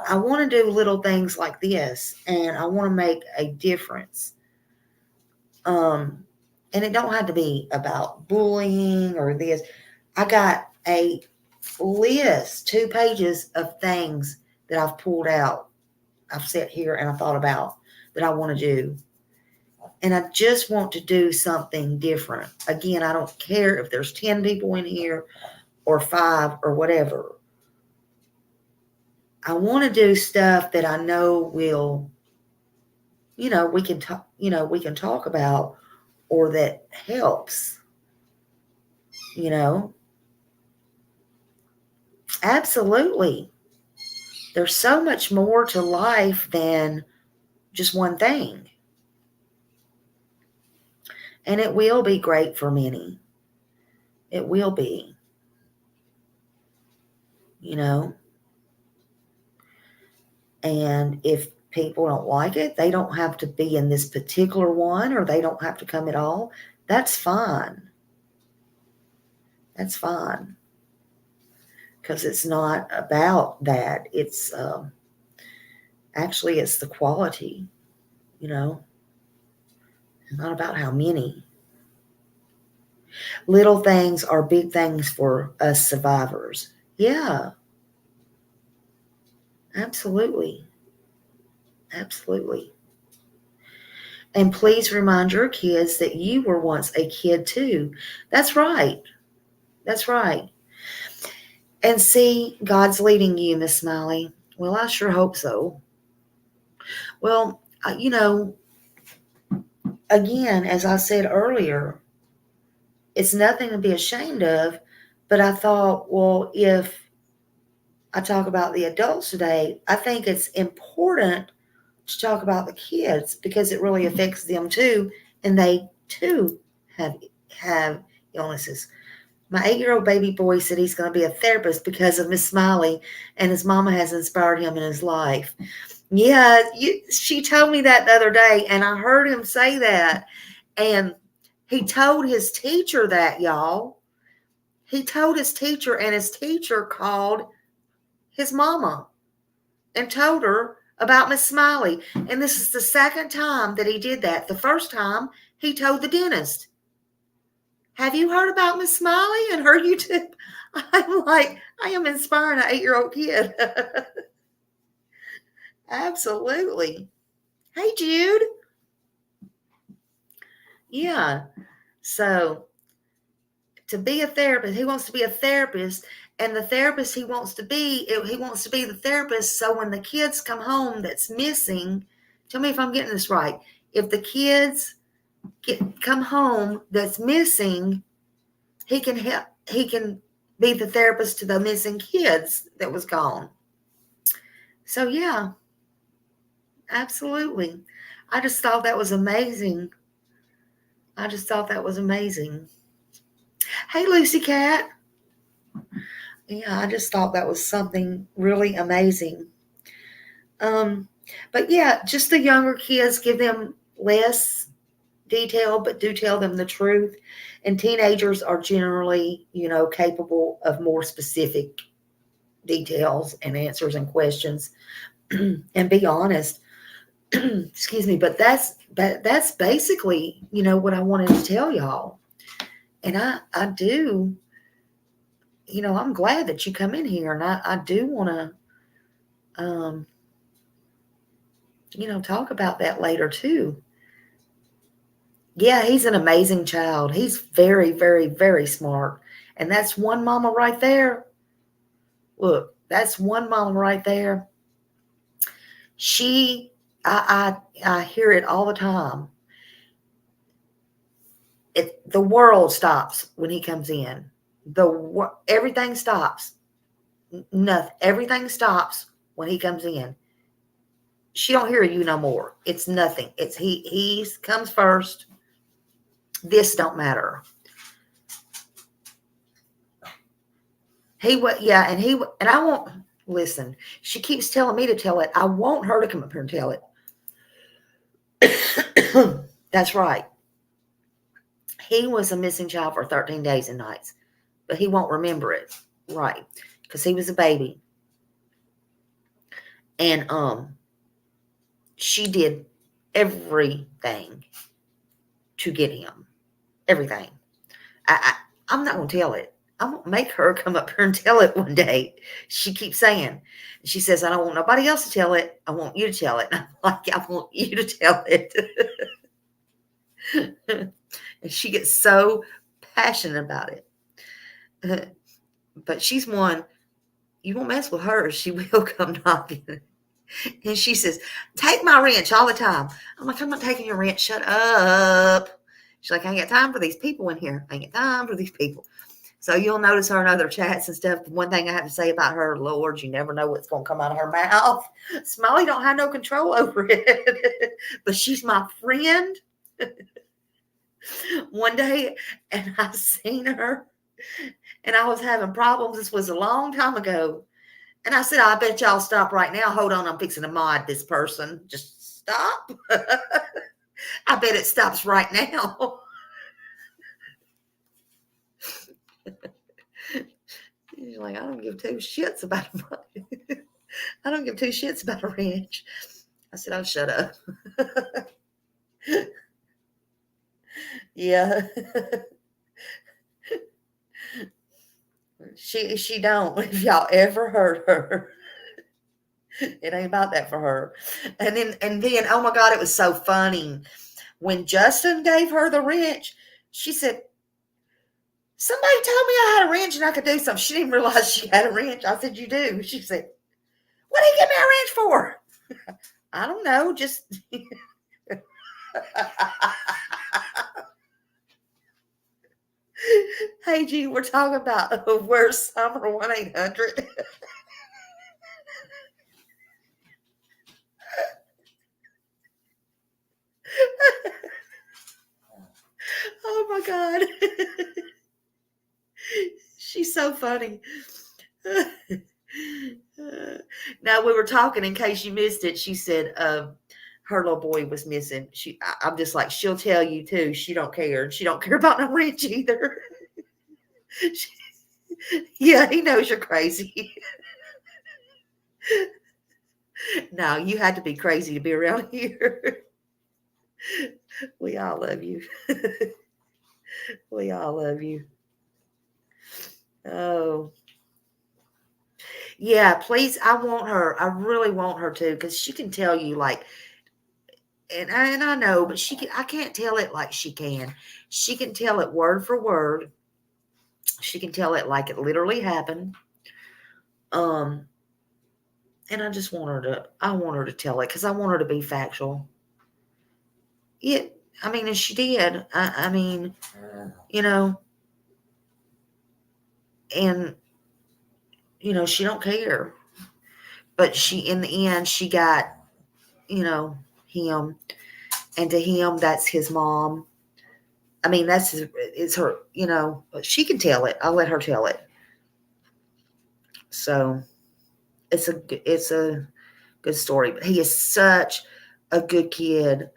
I want to do little things like this, and I want to make a difference. And it don't have to be about bullying or this. I got a list, 2 pages of things that I've pulled out. I've sat here and I thought about that I want to do. And I just want to do something different. Again, I don't care if there's 10 people in here or 5 or whatever. I want to do stuff that I know will, we can talk, we can talk about, or that helps, Absolutely. There's so much more to life than just one thing. And it will be great for many. It will be, And if people don't like it, they don't have to be in this particular one, or they don't have to come at all. That's fine. That's fine. Because it's not about that. It's actually, it's the quality, It's not about how many. Little things are big things for us survivors. Yeah. Absolutely. Absolutely. And please remind your kids that you were once a kid too. That's right. That's right. And see, God's leading you, Miss Smiley. Well, I sure hope so. Well, again, as I said earlier, it's nothing to be ashamed of, but I thought, well, if I talk about the adults today, I think it's important to talk about the kids because it really affects them too, and they too have illnesses. My 8-year-old baby boy said he's going to be a therapist because of Miss Smiley, and his mama has inspired him in his life. Yeah, she told me that the other day, and I heard him say that, and he told his teacher that, y'all. He told his teacher, and his teacher called his mama and told her about Miss Smiley. And this is the second time that he did that. The first time, he told the dentist. Have you heard about Miss Smiley and her YouTube? I'm like, I am inspiring an 8-year-old kid. Absolutely. Hey, Jude. Yeah. So to be a therapist, he wants to be a therapist, and the therapist he wants to be the therapist. So when the kids come home that's missing, tell me if I'm getting this right. If the kids come home that's missing, he can help. He can be the therapist to the missing kids that was gone. So yeah, absolutely. I just thought that was amazing. Hey, Lucy Cat. Yeah, I just thought that was something really amazing. But yeah, just the younger kids, give them less detail, but do tell them the truth. And teenagers are generally, capable of more specific details and answers and questions. And be honest. Excuse me, but that's basically, what I wanted to tell y'all. And I do, I'm glad that you come in here, and I do want to talk about that later too. Yeah, he's an amazing child. He's very, very, very smart. And that's one mama right there. Look, that's one mama right there. I hear it all the time. The world stops when he comes in. Everything stops. Nothing. Everything stops when he comes in. She don't hear you no more. It's nothing. It's he comes first. This don't matter. And I won't listen. She keeps telling me to tell it. I want her to come up here and tell it. That's right. He was a missing child for 13 days and nights, but he won't remember it. right, because he was a baby. And she did everything to get him. Everything. I'm not going to tell it. I'm going to make her come up here and tell it one day. She keeps saying, she says, I don't want nobody else to tell it. I want you to tell it. And I'm like, I want you to tell it. And she gets so passionate about it. But she's one, you won't mess with her. She will come knocking. And she says, take my wrench all the time. I'm like, I'm not taking your wrench. Shut up. She's like, I ain't got time for these people in here. I ain't got time for these people. So you'll notice her in other chats and stuff. One thing I have to say about her, Lord, you never know what's going to come out of her mouth. Smiley don't have no control over it. But she's my friend. One day, and I seen her, and I was having problems. This was a long time ago. And I said, I bet y'all stop right now. Hold on, I'm fixing to mod this person. Just stop. I bet it stops right now. She's like, I don't give two shits about a I don't give two shits about a wrench. I said, oh, shut up. Yeah. She don't. If y'all ever heard her, it ain't about that for her. And then, oh my God, it was so funny. When Justin gave her the wrench, she said, somebody told me I had a wrench and I could do something. She didn't realize she had a wrench. I said, you do. She said, what did you give me a wrench for? I don't know. Just. Hey, G, we're talking about where's Summer 1-800. Oh my God. She's so funny. Now, we were talking, in case you missed it, she said her little boy was missing. I'm just like, she'll tell you too. She don't care. She don't care about no wrench either. Yeah, he knows you're crazy. No, you had to be crazy to be around here. We all love you. We all love you. Oh. Yeah, please. I want her. I really want her to, because she can tell you, like, and I know, but I can't tell it like she can. She can tell it word for word. She can tell it like it literally happened. And I just want her to tell it, because I want her to be factual. Yeah, I mean, and she did. I mean, and she don't care. But in the end, she got, him, and to him, that's his mom. I mean, it's her, but she can tell it. I'll let her tell it. So it's a good story. But he is such a good kid,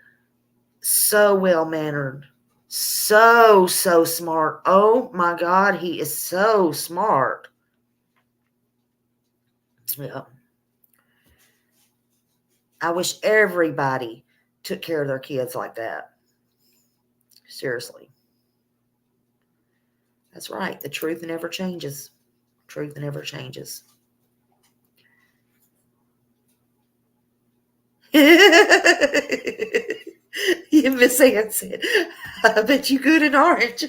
so well-mannered, so smart. Oh my God, he is so smart. Yeah. I wish everybody took care of their kids like that. Seriously. That's right. The truth never changes. Truth never changes. Miss Ann said, I bet you good in orange.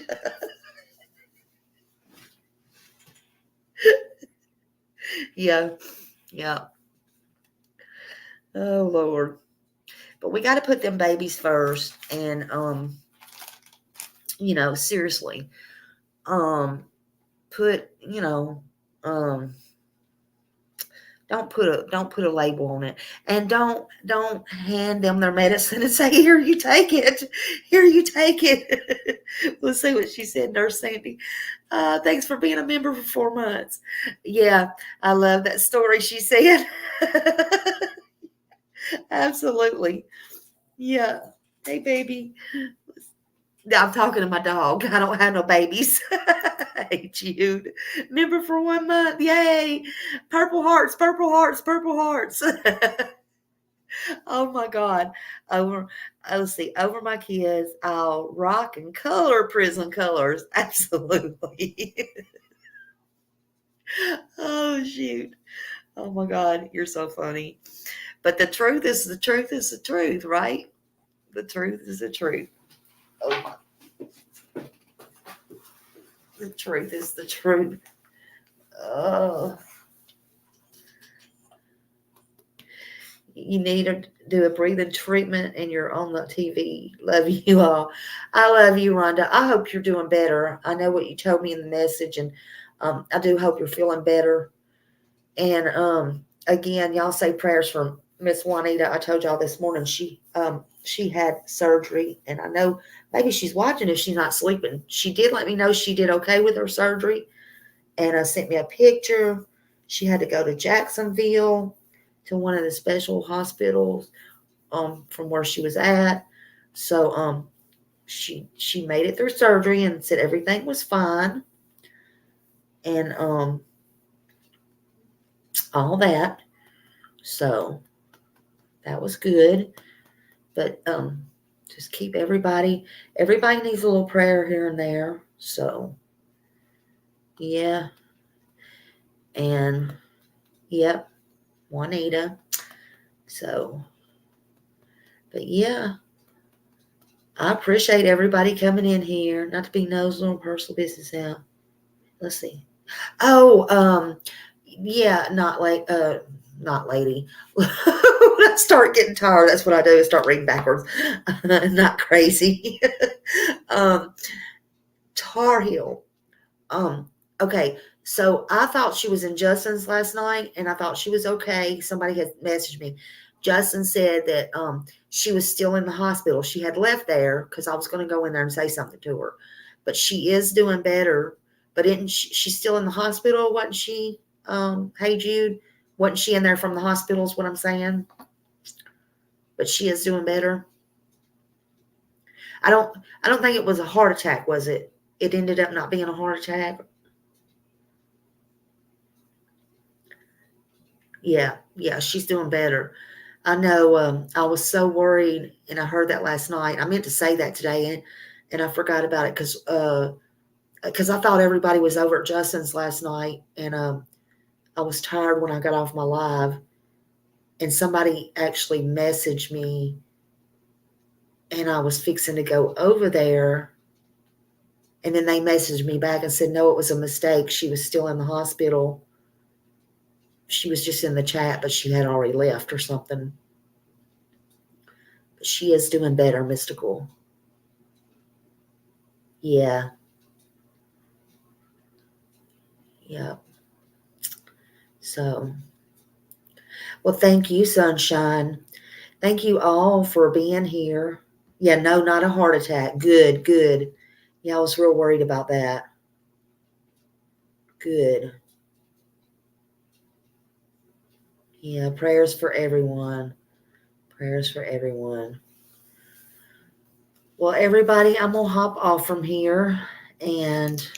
Yeah. Oh, Lord. But we got to put them babies first. And, seriously, put, don't put a label on it, and don't hand them their medicine and say, here, you take it. Let's see what she said, Nurse Sandy. Thanks for being a member for 4 months. Yeah, I love that story she said. Absolutely. Yeah. Hey, baby. I'm talking to my dog. I don't have no babies. Hey, Jude. Member for 1 month. Yay. Purple hearts, purple hearts, purple hearts. Oh my God. Let's see, over my kids, I'll rock and color prison colors. Absolutely. Oh shoot. Oh my God. You're so funny. But the truth is the truth is the truth, right? The truth is the truth. Oh my. The truth is the truth. Oh. You need to do a breathing treatment and you're on the TV. Love you all. I love you, Rhonda. I hope you're doing better. I know what you told me in the message, and I do hope you're feeling better. And again, y'all say prayers for Miss Juanita. I told y'all this morning she had surgery, and I know maybe she's watching if she's not sleeping. She did let me know she did okay with her surgery, and sent me a picture. She had to go to Jacksonville to one of the special hospitals from where she was at. So she made it through surgery and said everything was fine, and all that. So that was good. But just keep everybody needs a little prayer here and there. So yeah. And yep, Juanita. So but yeah, I appreciate everybody coming in here. Not to be nosy on personal business out. Let's see. Oh, yeah, not lady. When I start getting tired, that's what I do is start reading backwards. Not crazy. Tar Heel. Okay, so I thought she was in Justin's last night, and I thought she was okay. Somebody had messaged me. Justin said that she was still in the hospital. She had left there because I was going to go in there and say something to her, but she is doing better. But isn't she's still in the hospital? Wasn't she? Hey Jude, wasn't she in there from the hospital? Is what I'm saying. But she is doing better. I don't think it was a heart attack, was it? It ended up not being a heart attack. Yeah, she's doing better. I know. I was so worried, and I heard that last night. I meant to say that today, and I forgot about it because I thought everybody was over at Justin's last night, and I was tired when I got off my live, and somebody actually messaged me, and I was fixing to go over there, and then they messaged me back and said, no, it was a mistake. She was still in the hospital. She was just in the chat, but she had already left or something. But she is doing better, Mystical. Yeah. Yeah. So, well, thank you, Sunshine. Thank you all for being here. Yeah, no, not a heart attack. Good, good. Yeah, I was real worried about that. Good. Yeah, prayers for everyone. Prayers for everyone. Well, everybody, I'm going to hop off from here. And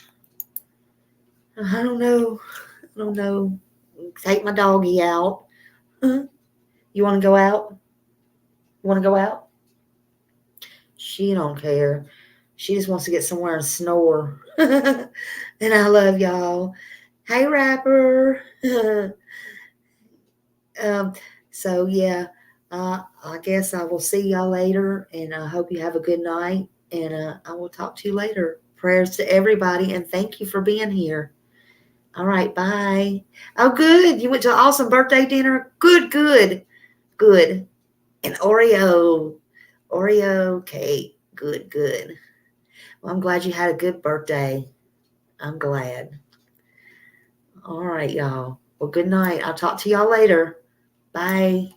I don't know. Take my doggy out. You want to go out? You want to go out? She don't care. She just wants to get somewhere and snore. And I love y'all. Hey, Rapper. So, yeah, I guess I will see y'all later. And I hope you have a good night. And I will talk to you later. Prayers to everybody. And thank you for being here. All right, bye. Oh, good. You went to an awesome birthday dinner? Good, good, good. And Oreo cake. Good, good. Well, I'm glad you had a good birthday. I'm glad. All right, y'all. Well, good night. I'll talk to y'all later. Bye.